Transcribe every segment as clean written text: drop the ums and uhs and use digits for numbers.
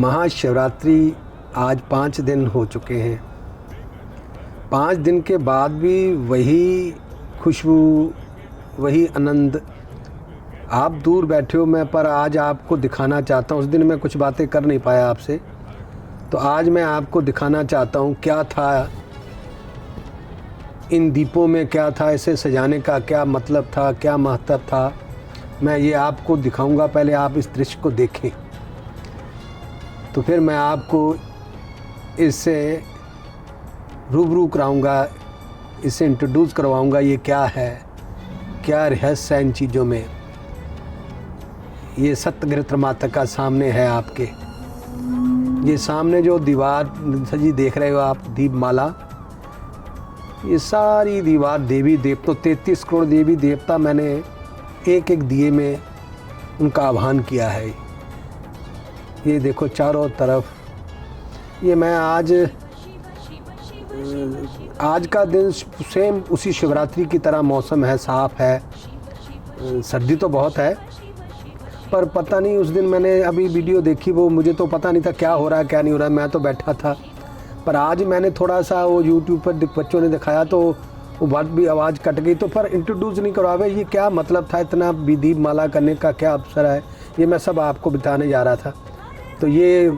महाशिवरात्रि आज 5 दिन हो चुके हैं। 5 दिन के बाद भी वही खुशबू, वही आनंद। आप दूर बैठे हो मैं, पर आज आपको दिखाना चाहता हूँ। उस दिन मैं कुछ बातें कर नहीं पाया आपसे, तो आज मैं आपको दिखाना चाहता हूँ क्या था इन दीपों में, क्या था इसे सजाने का, क्या मतलब था, क्या महत्व था। मैं ये आपको दिखाऊंगा। पहले आप इस दृश्य को देखें, तो फिर मैं आपको इससे रूबरू कराऊंगा, इसे इंट्रोड्यूस करवाऊंगा। ये क्या है, क्या रहस्य है इन चीज़ों में। ये सत्यघृत माता का सामने है आपके। ये सामने जो दीवार सजी देख रहे हो आप, दीपमाला, ये सारी दीवार देवी देवता, 33 करोड़ देवी देवता मैंने एक एक दिए में उनका आह्वान किया है। ये देखो चारों तरफ। ये मैं आज का दिन सेम उसी शिवरात्रि की तरह मौसम है, साफ़ है। सर्दी तो बहुत है, पर पता नहीं, उस दिन मैंने अभी वीडियो देखी, वो मुझे तो पता नहीं था क्या हो रहा है क्या नहीं हो रहा है, मैं तो बैठा था। पर आज मैंने थोड़ा सा वो यूट्यूब पर बच्चों ने दिखाया, तो वो बात भी आवाज़ कट गई। तो फिर इंट्रोड्यूस नहीं करवावे, ये क्या मतलब था, इतना दीप माला करने का क्या अवसर है, ये मैं सब आपको बताने जा रहा था। तो ये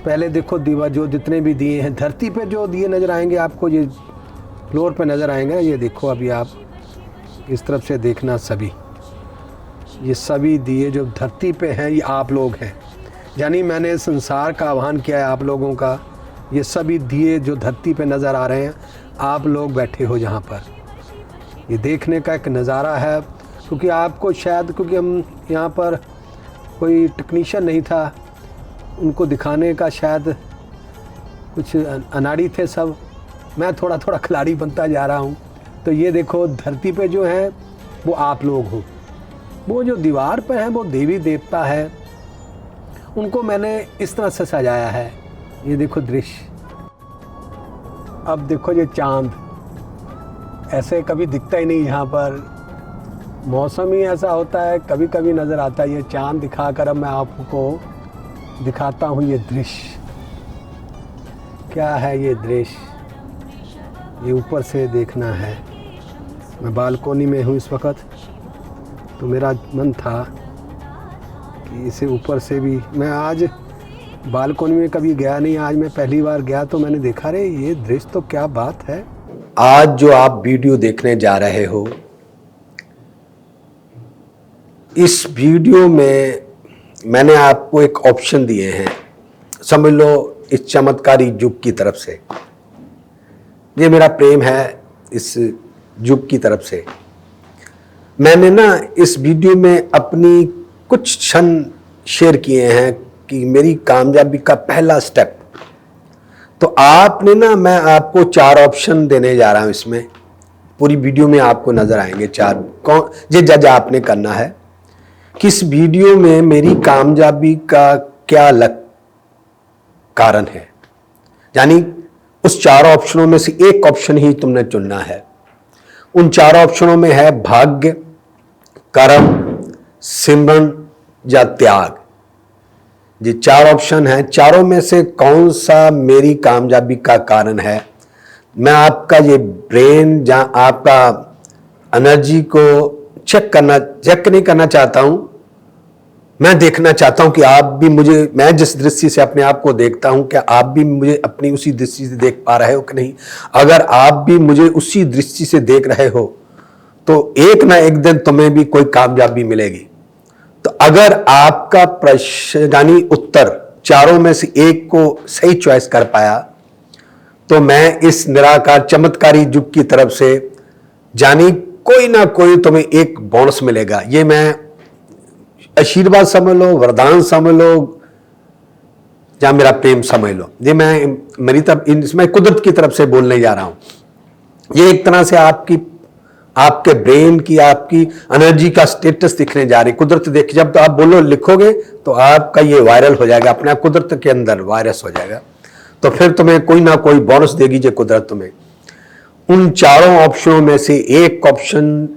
पहले देखो दीवा, जो जितने भी दिए हैं धरती पे, जो दिए नज़र आएंगे आपको, ये फ्लोर पे नज़र आएंगे। ये देखो, अभी आप इस तरफ से देखना, सभी ये सभी दिए जो धरती पे हैं, ये आप लोग हैं। यानी मैंने संसार का आह्वान किया है आप लोगों का। ये सभी दिए जो धरती पे नज़र आ रहे हैं, आप लोग बैठे हो जहाँ पर, ये देखने का एक नज़ारा है। क्योंकि आपको शायद, क्योंकि हम यहाँ पर कोई टेक्नीशियन नहीं था, उनको दिखाने का शायद कुछ अनाड़ी थे सब। मैं थोड़ा थोड़ा खिलाड़ी बनता जा रहा हूँ। तो ये देखो, धरती पे जो हैं वो आप लोग हो। वो जो दीवार पे हैं वो देवी देवता है, उनको मैंने इस तरह से सजाया है। ये देखो दृश्य। अब देखो ये चांद, ऐसे कभी दिखता ही नहीं यहाँ पर। मौसम ही ऐसा होता है, कभी कभी नज़र आता है। ये चांद दिखाकर अब मैं आपको दिखाता हूँ ये दृश्य। क्या है ये दृश्य, ये ऊपर से देखना है। मैं बालकोनी में हूँ इस वक्त, तो मेरा मन था कि इसे ऊपर से भी, मैं आज बालकोनी में कभी गया नहीं, आज मैं पहली बार गया, तो मैंने देखा, रे ये दृश्य तो क्या बात है। आज जो आप वीडियो देखने जा रहे हो, इस वीडियो में मैंने आपको एक ऑप्शन दिए हैं, समझ लो इस चमत्कारी युग की तरफ से। ये मेरा प्रेम है इस युग की तरफ से। मैंने ना इस वीडियो में अपनी कुछ क्षण शेयर किए हैं कि मेरी कामयाबी का पहला स्टेप। तो आपने ना, मैं आपको 4 ऑप्शन देने जा रहा हूं इसमें। पूरी वीडियो में आपको नजर आएंगे 4। कौन ये जज आपने करना है कि इस वीडियो में मेरी कामयाबी का क्या कारण है। यानी उस 4 ऑप्शनों में से एक ऑप्शन ही तुमने चुनना है। उन 4 ऑप्शनों में है भाग्य, कर्म, सिमरन या त्याग। ये 4 ऑप्शन हैं। चारों में से कौन सा मेरी कामयाबी का कारण है, मैं आपका ये ब्रेन या आपका एनर्जी को चेक नहीं करना चाहता हूं। मैं देखना चाहता हूं कि आप भी मुझे, मैं जिस दृष्टि से अपने आप को देखता हूं, क्या आप भी मुझे अपनी उसी दृष्टि से देख पा रहे हो कि नहीं। अगर आप भी मुझे उसी दृष्टि से देख रहे हो, तो एक ना एक दिन तुम्हें भी कोई कामयाबी मिलेगी। तो अगर आपका प्रश्न यानी उत्तर चारों में से एक को सही चॉइस कर पाया, तो मैं इस निराकार चमत्कारी युग की तरफ से जानी कोई ना कोई तुम्हें एक बोनस मिलेगा। ये मैं आशीर्वाद समझ लो, वरदान समझ लो, या मेरा प्रेम समझ लो। ये मैं मेरी तरफ, इसमें कुदरत की तरफ से बोलने जा रहा हूं। ये एक तरह से आपके ब्रेन की, आपकी एनर्जी का स्टेटस दिखने जा रही। कुदरत देख, जब तो आप बोलो, लिखोगे, तो आपका ये वायरल हो जाएगा, अपने आप कुदरत के अंदर वायरस हो जाएगा। तो फिर तुम्हें कोई ना कोई बोनस देगी जो कुदरत तुम्हें। उन 4 ऑप्शनों में से एक ऑप्शन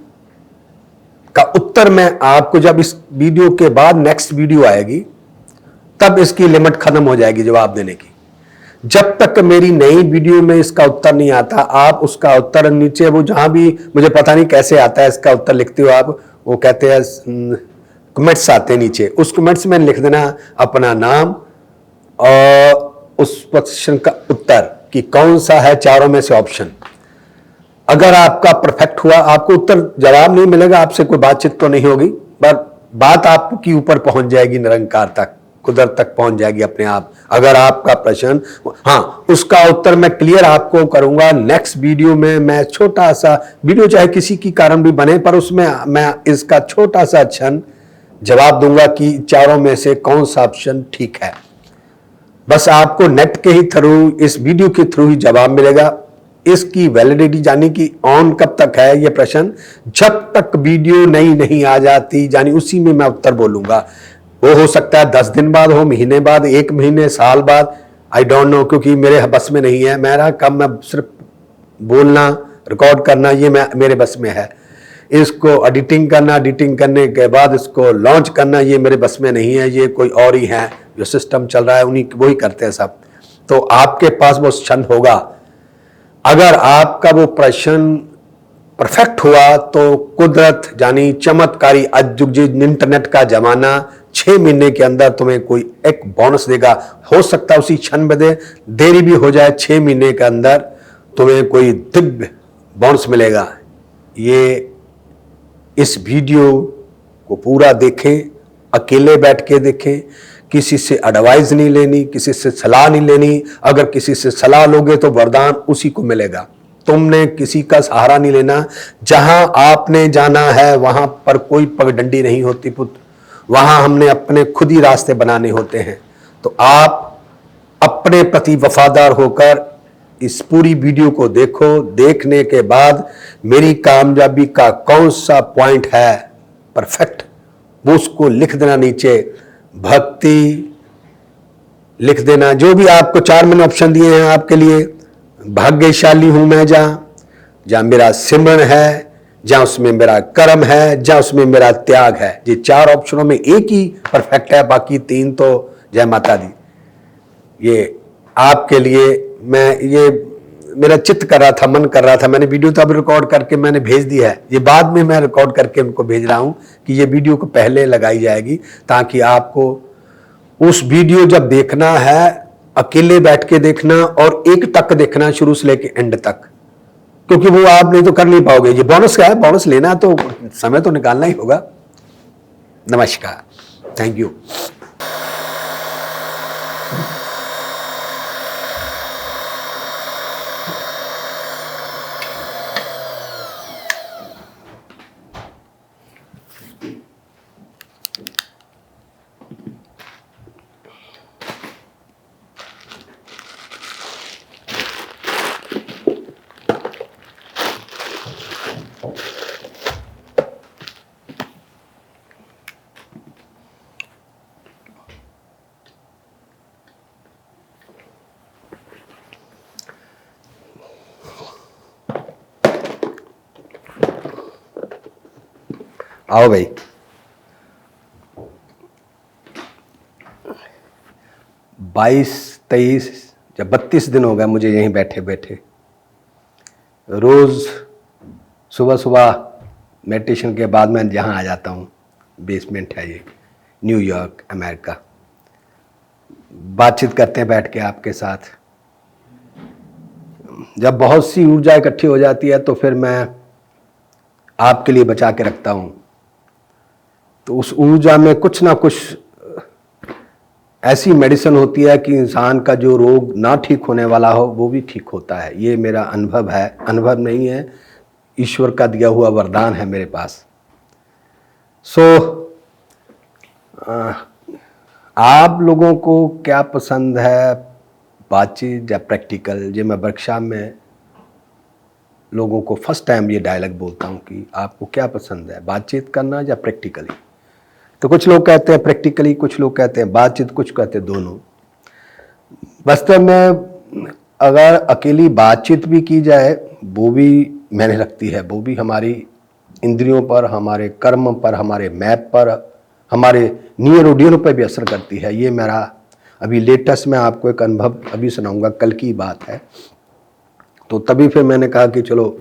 का उत्तर मैं आपको, जब इस वीडियो के बाद नेक्स्ट वीडियो आएगी, तब इसकी लिमिट खत्म हो जाएगी जवाब देने की। जब तक मेरी नई वीडियो में इसका उत्तर नहीं आता, आप उसका उत्तर नीचे, वो जहां भी मुझे पता नहीं कैसे आता है इसका उत्तर लिखते हो आप, वो कहते हैं कमेंट्स आते हैं नीचे, उस कमेंट्स में लिख देना अपना नाम और उस क्वेश्चन का उत्तर कि कौन सा है चारों में से ऑप्शन। अगर आपका परफेक्ट हुआ, आपको उत्तर जवाब नहीं मिलेगा, आपसे कोई बातचीत तो नहीं होगी, पर बात आपकी ऊपर पहुंच जाएगी, निरंकार तक, कुदरत तक पहुंच जाएगी अपने आप। अगर आपका प्रश्न, हाँ, उसका उत्तर मैं क्लियर आपको करूंगा नेक्स्ट वीडियो में। मैं छोटा सा वीडियो चाहे किसी की कारण भी बने, पर उसमें मैं इसका छोटा सा क्षण जवाब दूंगा कि चारों में से कौन सा ऑप्शन ठीक है। बस आपको नेट के ही थ्रू, इस वीडियो के थ्रू ही जवाब मिलेगा। इसकी वैलिडिटी जानी कि ऑन कब तक है ये प्रश्न, जब तक वीडियो नई नहीं आ जाती, जानी उसी में मैं उत्तर बोलूंगा। वो हो सकता है 10 दिन बाद हो, महीने बाद, 1 महीने, साल बाद, आई डोंट नो, क्योंकि मेरे बस में नहीं है। मेरा काम मैं सिर्फ बोलना, रिकॉर्ड करना, ये मेरे बस में है। इसको एडिटिंग करना, एडिटिंग करने के बाद इसको लॉन्च करना, ये मेरे बस में नहीं है। ये कोई और ही है, जो सिस्टम चल रहा है उन्हीं वही करते हैं सब। तो आपके पास वो क्षण होगा, अगर आपका वो प्रश्न परफेक्ट हुआ तो कुदरत यानी चमत्कारी, आज जो इंटरनेट का जमाना, 6 महीने के अंदर तुम्हें कोई एक बोनस देगा। हो सकता है उसी क्षण में दे, देरी भी हो जाए, 6 महीने के अंदर तुम्हें कोई दिव्य बोनस मिलेगा। ये इस वीडियो को पूरा देखें, अकेले बैठ के देखें, किसी से एडवाइस नहीं लेनी, किसी से सलाह नहीं लेनी। अगर किसी से सलाह लोगे तो वरदान उसी को मिलेगा, तुमने किसी का सहारा नहीं लेना। जहां आपने जाना है वहां पर कोई पगडंडी नहीं होती पुत्र, वहां हमने अपने खुद ही रास्ते बनाने होते हैं। तो आप अपने प्रति वफादार होकर इस पूरी वीडियो को देखो। देखने के बाद मेरी कामयाबी का कौन सा पॉइंट है परफेक्ट, वो उसको लिख देना नीचे। भक्ति लिख देना, जो भी आपको 4 मैंने ऑप्शन दिए हैं आपके लिए। भाग्यशाली हूं मैं जहां मेरा सिमरन है, जहां उसमें मेरा कर्म है, जहां उसमें मेरा त्याग है। ये 4 ऑप्शनों में एक ही परफेक्ट है, बाकी 3 तो जय माता दी। ये आपके लिए मैं, ये मेरा चित्त कर रहा था, मन कर रहा था, मैंने वीडियो तो अब रिकॉर्ड करके मैंने भेज दिया है। ये बाद में मैं रिकॉर्ड करके उनको भेज रहा हूं कि ये वीडियो को पहले लगाई जाएगी, ताकि आपको उस वीडियो जब देखना है अकेले बैठ के देखना और एक टक देखना, शुरू से लेके एंड तक, क्योंकि वो आप नहीं तो कर नहीं पाओगे। ये बोनस का है, बोनस लेना तो समय तो निकालना ही होगा। नमस्कार, थैंक यू। आओ भाई, 22-23 या 32 दिन हो गए मुझे यहीं बैठे बैठे। रोज सुबह सुबह मेडिटेशन के बाद मैं यहाँ आ जाता हूँ। बेसमेंट है ये, न्यूयॉर्क, अमेरिका। बातचीत करते हैं बैठ के आपके साथ। जब बहुत सी ऊर्जा इकट्ठी हो जाती है तो फिर मैं आपके लिए बचा के रखता हूँ। तो उस ऊर्जा में कुछ ना कुछ ऐसी मेडिसिन होती है कि इंसान का जो रोग ना ठीक होने वाला हो वो भी ठीक होता है। ये मेरा अनुभव है, अनुभव नहीं है, ईश्वर का दिया हुआ वरदान है मेरे पास। आप लोगों को क्या पसंद है, बातचीत या प्रैक्टिकल? ये मैं वर्कशॉप में लोगों को फर्स्ट टाइम ये डायलॉग बोलता हूँ कि आपको क्या पसंद है, बातचीत करना या प्रैक्टिकली? तो कुछ लोग कहते हैं प्रैक्टिकली, कुछ लोग कहते हैं बातचीत, कुछ कहते हैं दोनों। वास्तव में अगर अकेली बातचीत भी की जाए वो भी मैंने रखती है, वो भी हमारी इंद्रियों पर, हमारे कर्म पर, हमारे मैप पर, हमारे नियर ऑडियंस पे भी असर करती है। ये मेरा अभी लेटेस्ट में आपको एक अनुभव अभी सुनाऊंगा, कल की बात है। तो तभी फिर मैंने कहा कि चलो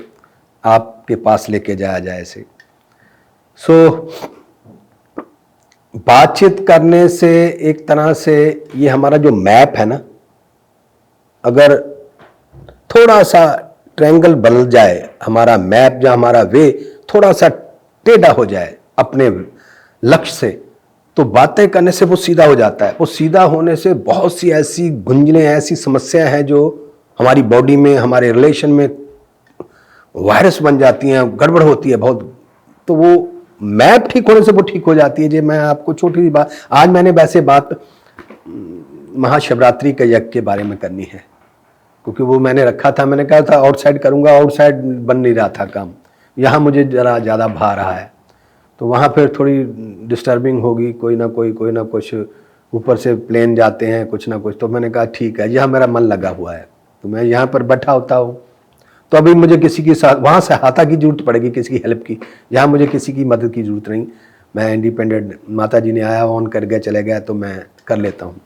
आपके पास लेके जाया जाए इसे। बातचीत करने से एक तरह से ये हमारा जो मैप है ना, अगर थोड़ा सा ट्रायंगल बदल जाए, हमारा मैप या हमारा वे थोड़ा सा टेढ़ा हो जाए अपने लक्ष्य से, तो बातें करने से वो सीधा हो जाता है। वो सीधा होने से बहुत सी ऐसी गुंजलें, ऐसी समस्याएं हैं जो हमारी बॉडी में, हमारे रिलेशन में वायरस बन जाती हैं, गड़बड़ होती है बहुत। तो वो मैप ठीक होने से वो ठीक हो जाती है। जी मैं आपको छोटी सी बात, आज मैंने वैसे बात महाशिवरात्रि के यज्ञ के बारे में करनी है, क्योंकि वो मैंने रखा था, मैंने कहा था आउटसाइड करूंगा, आउटसाइड बन नहीं रहा था काम, यहाँ मुझे जरा ज़्यादा भा रहा है, तो वहाँ फिर थोड़ी डिस्टर्बिंग होगी, कोई ना कुछ ऊपर से प्लेन जाते हैं कुछ ना कुछ। तो मैंने कहा ठीक है, यहाँ मेरा मन लगा हुआ है, तो मैं यहाँ पर बैठा होता हूँ। तो अभी मुझे किसी की साथ वहाँ सहायता की जरूरत पड़ेगी, किसी की हेल्प की, यहाँ मुझे किसी की मदद की जरूरत नहीं। मैं इंडिपेंडेंट, माता जी ने आया ऑन कर गया चले गया तो मैं कर लेता हूँ।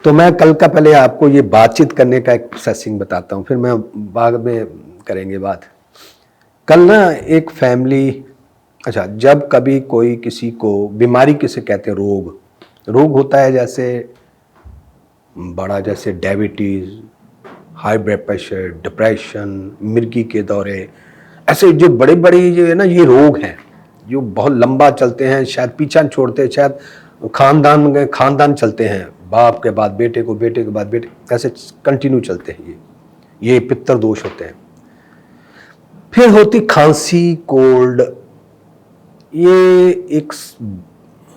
तो मैं कल का पहले आपको ये बातचीत करने का एक प्रोसेसिंग बताता हूँ, फिर मैं बाद में करेंगे बात। कल ना एक फैमिली, अच्छा जब कभी कोई किसी को बीमारी किसे कहते हैं, रोग होता है, जैसे बड़ा, जैसे diabetes, high blood pressure, depression, मिर्गी के दौरे, ऐसे जो बड़े बड़े जो है ना ये रोग हैं जो बहुत लंबा चलते हैं, शायद पीछा छोड़ते हैं, शायद खानदान चलते हैं, बाप के बाद बेटे को, बेटे के बाद बेटे, ऐसे कंटिन्यू चलते हैं। ये पित्तर दोष होते हैं। फिर होती खांसी, कोल्ड, ये एक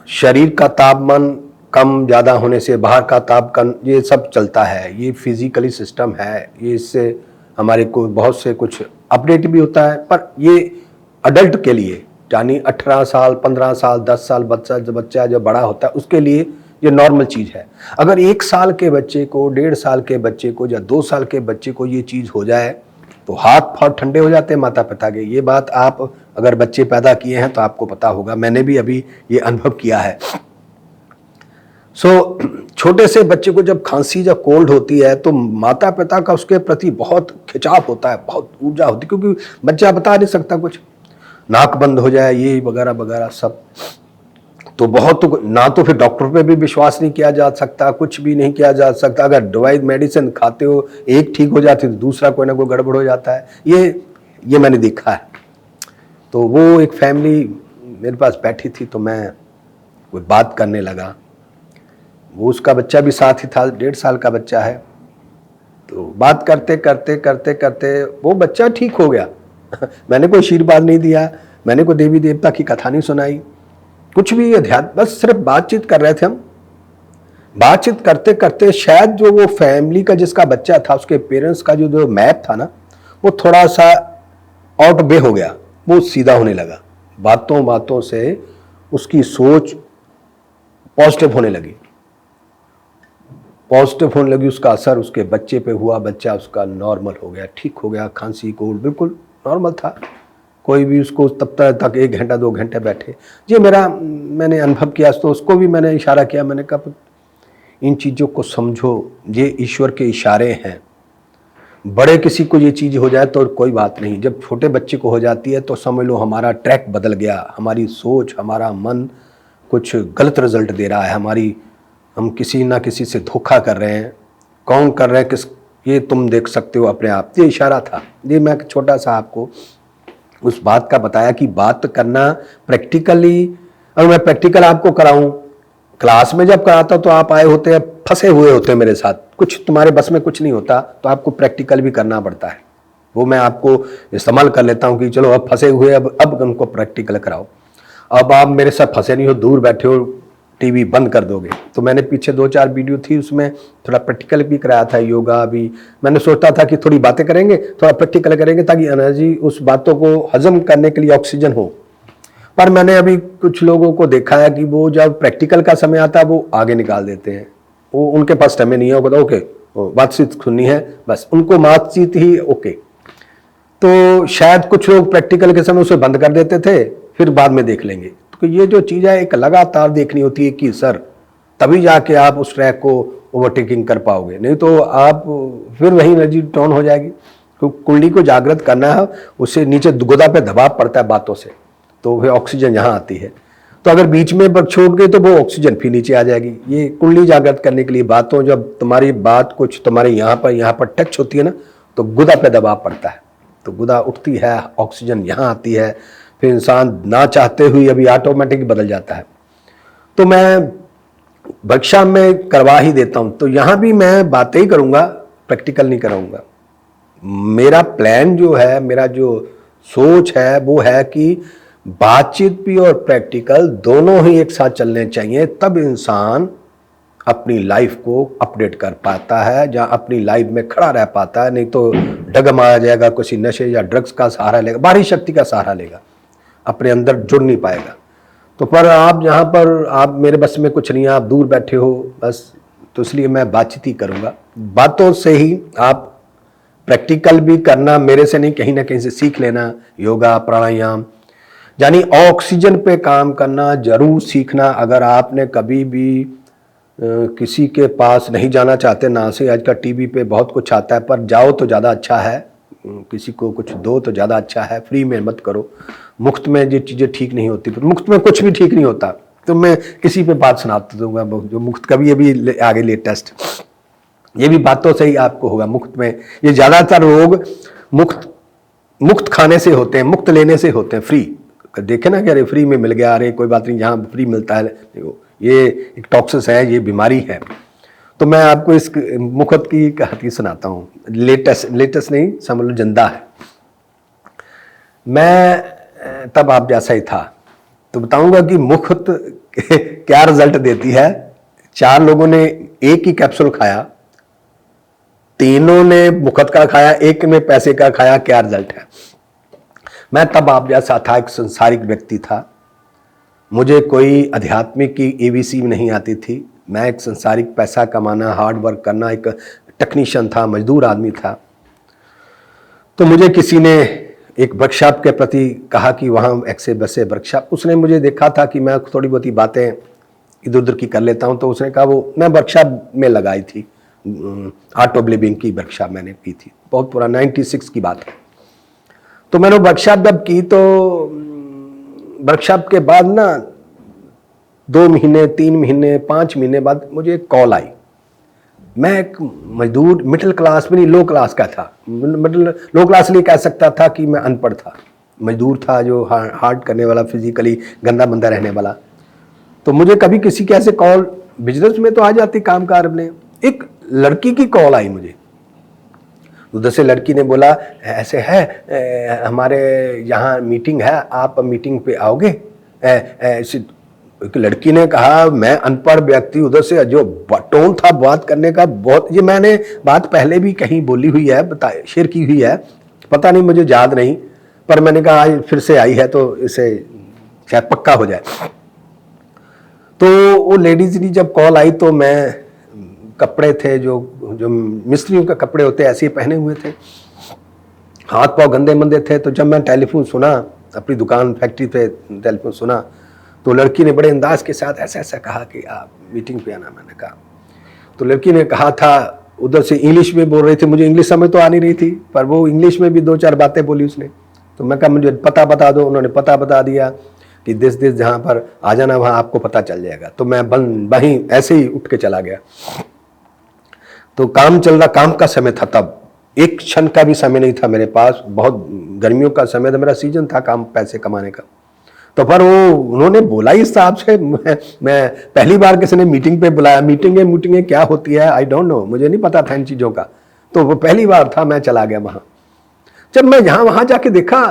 शरीर का तापमान कम ज़्यादा होने से, बाहर का तापमान, ये सब चलता है, ये फिजिकली सिस्टम है, ये इससे हमारे को बहुत से कुछ अपडेट भी होता है। पर ये अडल्ट के लिए, यानी 18 साल, 15 साल, 10 साल बच्चा जब बड़ा होता है उसके लिए ये नॉर्मल चीज़ है। अगर 1 साल के बच्चे को, 1.5 साल के बच्चे को या 2 साल के बच्चे को ये चीज़ हो जाए तो हाथ फाथ ठंडे हो जाते हैं माता पिता के। ये बात आप अगर बच्चे पैदा किए हैं तो आपको पता होगा, मैंने भी अभी ये अनुभव किया है। छोटे से बच्चे को जब खांसी या कोल्ड होती है तो माता पिता का उसके प्रति बहुत खिंचाव होता है, बहुत ऊर्जा होती है, क्योंकि बच्चा बता नहीं सकता कुछ, नाक बंद हो जाए, ये वगैरह वगैरह सब। तो बहुत ना तो फिर डॉक्टर पे भी विश्वास नहीं किया जा सकता, कुछ भी नहीं किया जा सकता। अगर दवाई मेडिसिन खाते हो, एक ठीक हो जाती तो दूसरा कोई ना कोई गड़बड़ हो जाता है। ये मैंने देखा है। तो वो एक फैमिली मेरे पास बैठी थी, तो मैं कोई बात करने लगा। वो उसका बच्चा भी साथ ही था, 1.5 साल का बच्चा है। तो बात करते करते करते करते वो बच्चा ठीक हो गया। मैंने कोई आशीर्वाद नहीं दिया, मैंने कोई देवी देवता की कथा नहीं सुनाई, कुछ भी अध्यात्म, बस सिर्फ बातचीत कर रहे थे हम। बातचीत करते करते शायद जो वो फैमिली का जिसका बच्चा था, उसके पेरेंट्स का जो मैप था ना, वो थोड़ा सा आउट वे हो गया, वो सीधा होने लगा। बातों बातों से उसकी सोच पॉजिटिव होने लगी, उसका असर उसके बच्चे पे हुआ। बच्चा उसका नॉर्मल हो गया, ठीक हो गया, खांसी कोल्ड बिल्कुल नॉर्मल था। कोई भी उसको तब तक 1 घंटा 2 घंटे बैठे, ये मैंने अनुभव किया। तो उसको भी मैंने इशारा किया, मैंने कहा इन चीज़ों को समझो, ये ईश्वर के इशारे हैं। बड़े किसी को ये चीज़ हो जाए तो कोई बात नहीं, जब छोटे बच्चे को हो जाती है तो समझ लो हमारा ट्रैक बदल गया, हमारी सोच, हमारा मन कुछ गलत रिजल्ट दे रहा है, हम किसी ना किसी से धोखा कर रहे हैं। कौन कर रहे हैं, किस, ये तुम देख सकते हो अपने आप। ये इशारा था। ये मैं छोटा सा आपको उस बात का बताया कि बात करना प्रैक्टिकली, अगर मैं प्रैक्टिकल आपको कराऊं, क्लास में जब कराता तो आप आए होते हैं, फंसे हुए होते हैं मेरे साथ, कुछ तुम्हारे बस में कुछ नहीं होता, तो आपको प्रैक्टिकल भी करना पड़ता है। वो मैं आपको इस्तेमाल कर लेता हूं कि चलो अब फंसे हुए, अब उनको प्रैक्टिकल कराओ। अब आप मेरे साथ फंसे नहीं हो, दूर बैठे हो, टीवी बंद कर दोगे। तो मैंने पीछे 2-4 वीडियो थी, उसमें थोड़ा प्रैक्टिकल भी कराया था, योगा भी। मैंने सोचता था कि थोड़ी बातें करेंगे, थोड़ा प्रैक्टिकल करेंगे, ताकि एनर्जी, उस बातों को हजम करने के लिए ऑक्सीजन हो। पर मैंने अभी कुछ लोगों को देखा है कि वो जब प्रैक्टिकल का समय आता है वो आगे निकाल देते हैं, वो उनके पास समय नहीं है, वो ओके बातचीत सुननी है, बस उनको बातचीत ही ओके। तो शायद कुछ लोग प्रैक्टिकल के समय उसे बंद कर देते थे, फिर बाद में देख लेंगे। तो ये जो चीज़ है एक लगातार देखनी होती है कि सर, तभी जाके आप उस ट्रैक को ओवरटेकिंग कर पाओगे, नहीं तो आप फिर वही एनर्जी डाउन हो जाएगी। तो कुंडली को जागृत करना है, उससे नीचे गुदा पे दबाव पड़ता है बातों से, तो फिर ऑक्सीजन यहाँ आती है। तो अगर बीच में छोड़ गए तो वो ऑक्सीजन फिर नीचे आ जाएगी। ये कुंडली जागृत करने के लिए बातों, जब तुम्हारी बात कुछ तुम्हारे यहाँ पर टच होती है ना, तो गुदा पे दबाव पड़ता है, तो गुदा उठती है, ऑक्सीजन यहाँ आती है, फिर इंसान ना चाहते हुए अभी ऑटोमेटिक बदल जाता है। तो मैं वर्कशॉप में करवा ही देता हूँ, तो यहाँ भी मैं बातें ही करूँगा, प्रैक्टिकल नहीं कराऊंगा। मेरा प्लान जो है, मेरा जो सोच है वो है कि बातचीत भी और प्रैक्टिकल दोनों ही एक साथ चलने चाहिए, तब इंसान अपनी लाइफ को अपडेट कर पाता है, जहाँ अपनी लाइफ में खड़ा रह पाता है। नहीं तो डगम आ जाएगा, किसी नशे या ड्रग्स का सहारा लेगा, बाहरी शक्ति का सहारा लेगा, अपने अंदर जुड़ नहीं पाएगा। तो पर आप यहाँ पर, आप मेरे बस में कुछ नहीं, आप दूर बैठे हो बस, तो इसलिए मैं बातचीत ही करूँगा। बातों से ही आप प्रैक्टिकल भी करना मेरे से नहीं, कहीं ना कहीं से सीख लेना। योगा, प्राणायाम, यानी ऑक्सीजन पे काम करना जरूर सीखना। अगर आपने कभी भी किसी के पास नहीं जाना चाहते ना से, आज का टीवी पे बहुत कुछ आता है, पर जाओ तो ज़्यादा अच्छा है, किसी को कुछ दो तो ज़्यादा अच्छा है, फ्री में मत करो। मुफ्त में ये चीज़ें ठीक नहीं होती, तो मुफ्त में कुछ भी ठीक नहीं होता। तो मैं किसी पे बात सुनाता दूंगा जो मुफ्त, कभी अभी आगे लेटेस्ट, ये भी बातों से ही आपको होगा। मुफ्त में ये ज़्यादातर रोग मुफ्त खाने से होते हैं, मुफ्त लेने से होते हैं। फ्री देखे ना कि अरे फ्री में मिल गया, अरे कोई बात नहीं, जहाँ फ्री मिलता है, ये एक टॉक्सिस है, ये बीमारी है। तो मैं आपको इस मुफ्त की कहानी सुनाता हूँ, लेटेस्ट नहीं, समझ लो जिंदा है। मैं तब आप जैसा ही था, तो बताऊंगा कि मुफ्त क्या रिजल्ट देती है। 4 लोगों ने एक ही कैप्सूल खाया, तीनों ने मुफ्त का खाया, एक ने पैसे का खाया, क्या रिजल्ट है। मैं तब आप जैसा था, एक संसारिक व्यक्ति था, मुझे कोई आध्यात्मिक की एबीसी नहीं आती थी। मैं एक संसारिक, पैसा कमाना, हार्ड वर्क करना, एक टेक्नीशियन था, मजदूर आदमी था। तो मुझे किसी ने एक वर्कशॉप के प्रति कहा कि वहाँ ऐसे वैसे वर्कशॉप, उसने मुझे देखा था कि मैं थोड़ी बहुत बातें इधर उधर की कर लेता हूँ, तो उसने कहा, वो मैं वर्कशॉप में लगाई थी, आर्ट ऑफ लिविंग की वर्कशॉप मैंने की थी, बहुत पुराना 96 की बात है। तो मैंने वर्कशॉप जब की, तो वर्कशॉप के बाद ना 2 महीने, 3 महीने, 5 महीने बाद मुझे एक कॉल आई। मैं एक मजदूर, मिडिल क्लास में नहीं, लो क्लास का था। लो क्लास लिए कह सकता था कि मैं अनपढ़ था, मजदूर था, जो हार्ड करने वाला, फिजिकली गंदा मंदा रहने वाला। तो मुझे कभी किसी के ऐसे कॉल, बिजनेस में तो आ जाती काम कार में, एक लड़की की कॉल आई मुझे। उधर से लड़की ने बोला, ऐसे है, हमारे यहाँ मीटिंग है, आप मीटिंग पे आओगे। एक लड़की ने कहा, मैं अनपढ़ व्यक्ति, उधर से जो टोन था बात करने का, बहुत, ये मैंने बात पहले भी कहीं बोली हुई है, शेयर की हुई है, पता नहीं, मुझे याद नहीं, पर मैंने कहा आज फिर से आई है तो इसे शायद पक्का हो जाए। तो वो लेडीज की जब कॉल आई, तो मैं, कपड़े थे जो मिस्त्रियों के कपड़े होते हैं ऐसे ही पहने हुए थे, हाथ पांव गंदे मंदे थे। तो जब मैं टेलीफोन सुना, अपनी दुकान फैक्ट्री पे टेलीफोन सुना, तो लड़की ने बड़े अंदाज के साथ ऐसा ऐसा कहा कि आप मीटिंग पे आना। मैंने कहा, तो लड़की ने कहा था, उधर से इंग्लिश में बोल रही थी, मुझे इंग्लिश समझ तो आ नहीं रही थी, पर वो इंग्लिश में भी 2-4 बातें बोली उसने। तो मैं कहा, मुझे पता बता दो। उन्होंने पता बता दिया कि दिस जहाँ पर आ जाना, वहाँ आपको पता चल जाएगा। तो मैं वहीं ऐसे ही उठ के चला गया। तो काम चल रहा, काम का समय था, तब एक क्षण का भी समय नहीं था मेरे पास, बहुत गर्मियों का समय था, मेरा सीजन था काम पैसे कमाने का। तो पर वो उन्होंने बोला इस हिसाब से, मैं पहली बार किसी ने मीटिंग पे बुलाया, मीटिंगें क्या होती है आई डोंट नो, मुझे नहीं पता था इन चीज़ों का। तो वो पहली बार था, मैं चला गया वहाँ। जब मैं वहाँ जाके देखा,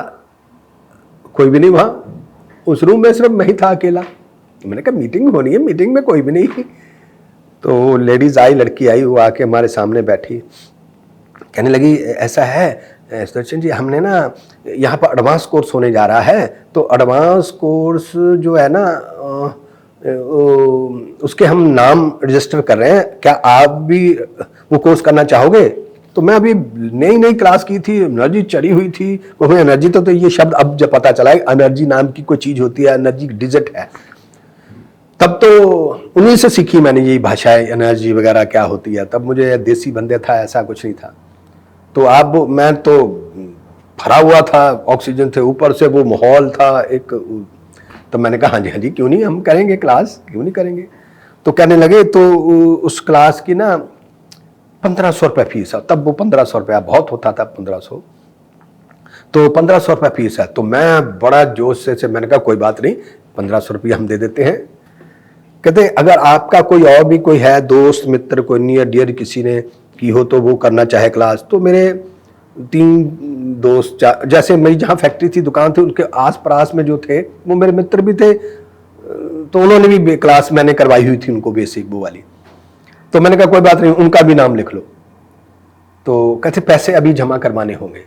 कोई भी नहीं वहाँ, उस रूम में सिर्फ मैं ही था अकेला। मैंने कहा, मीटिंग होनी है, मीटिंग में कोई भी नहीं। तो लेडीज आई, लड़की आई, वो आके हमारे सामने बैठी, कहने लगी, ऐसा है सुदर्शन जी, हमने ना यहाँ पर एडवांस कोर्स होने जा रहा है, तो एडवांस कोर्स जो है ना, उसके हम नाम रजिस्टर कर रहे हैं, क्या आप भी वो कोर्स करना चाहोगे? तो मैं अभी नई नई क्लास की थी, एनर्जी चढ़ी हुई थी। वो एनर्जी तो ये शब्द अब जब पता चला एनर्जी नाम की कोई चीज होती है, एनर्जी डिजिट है, तब तो उन्हीं से सीखी मैंने यही भाषाएं, एनर्जी वगैरह क्या होती है। तब मुझे देसी बंदे था, ऐसा कुछ नहीं था। तो अब मैं तो भरा हुआ था, ऑक्सीजन थे, ऊपर से वो माहौल था एक। तो मैंने कहा हाँ जी हाँ जी, क्यों नहीं, हम करेंगे क्लास, क्यों नहीं करेंगे। तो कहने लगे। तो उस क्लास की ना 1500 रुपये फीस है। तब वो 1500 रुपया बहुत होता था, 1500। तो 1500 रुपये फीस है। तो मैं बड़ा जोश से मैंने कहा कोई बात नहीं, 1500 रुपये हम दे देते हैं। कहते अगर आपका कोई और भी कोई है दोस्त मित्र, कोई नियर डियर किसी ने की हो तो वो करना चाहे क्लास। तो मेरे 3 दोस्त, जैसे मेरी जहाँ फैक्ट्री थी, दुकान थी, उनके आस पास में जो थे वो मेरे मित्र भी थे। तो उन्होंने भी क्लास मैंने करवाई हुई थी उनको, बेसिक वो वाली। तो मैंने कहा कोई बात नहीं, उनका भी नाम लिख लो। तो कहते पैसे अभी जमा करवाने होंगे।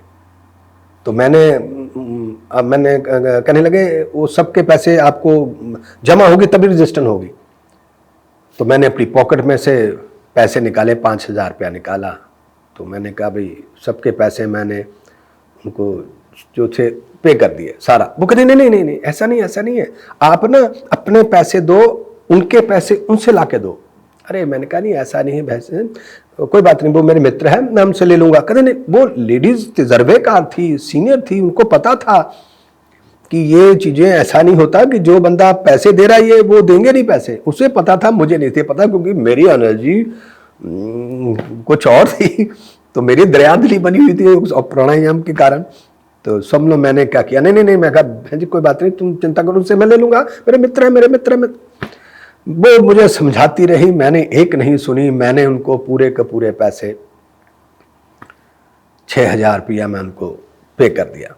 तो मैंने कहने लगे वो सबके पैसे आपको जमा होगी तभी रजिस्ट्रेशन होगी। तो मैंने अपनी पॉकेट में से पैसे निकाले, 5000 रुपया निकाला। तो मैंने कहा भाई सबके पैसे मैंने उनको जो थे पे कर दिए सारा। वो कहते नहीं नहीं नहीं, ऐसा नहीं है, आप ना अपने पैसे दो, उनके पैसे उनसे ला के दो। अरे मैंने कहा नहीं ऐसा नहीं है, पैसे कोई बात नहीं, वो मेरे मित्र है, मैं उनसे ले लूंगा। कहते नहीं, वो लेडीज तजर्बेकार थी, सीनियर थी, उनको पता था कि ये चीजें ऐसा नहीं होता कि जो बंदा पैसे दे रहा है ये वो देंगे नहीं पैसे। उसे पता था, मुझे नहीं थे पता, क्योंकि मेरी एनर्जी कुछ और थी। तो मेरी दरियादिली बनी हुई थी उस प्राणायाम के कारण। तो सब लोग, मैंने क्या किया, नहीं, मैं कहा भाई जी कोई बात नहीं, तुम चिंता करो, उनसे मैं ले लूंगा, मेरे मित्र है, मेरे मित्र है। वो मुझे समझाती रही, मैंने एक नहीं सुनी। मैंने उनको पूरे के पूरे पैसे 6000 रुपया मैं उनको पे कर दिया।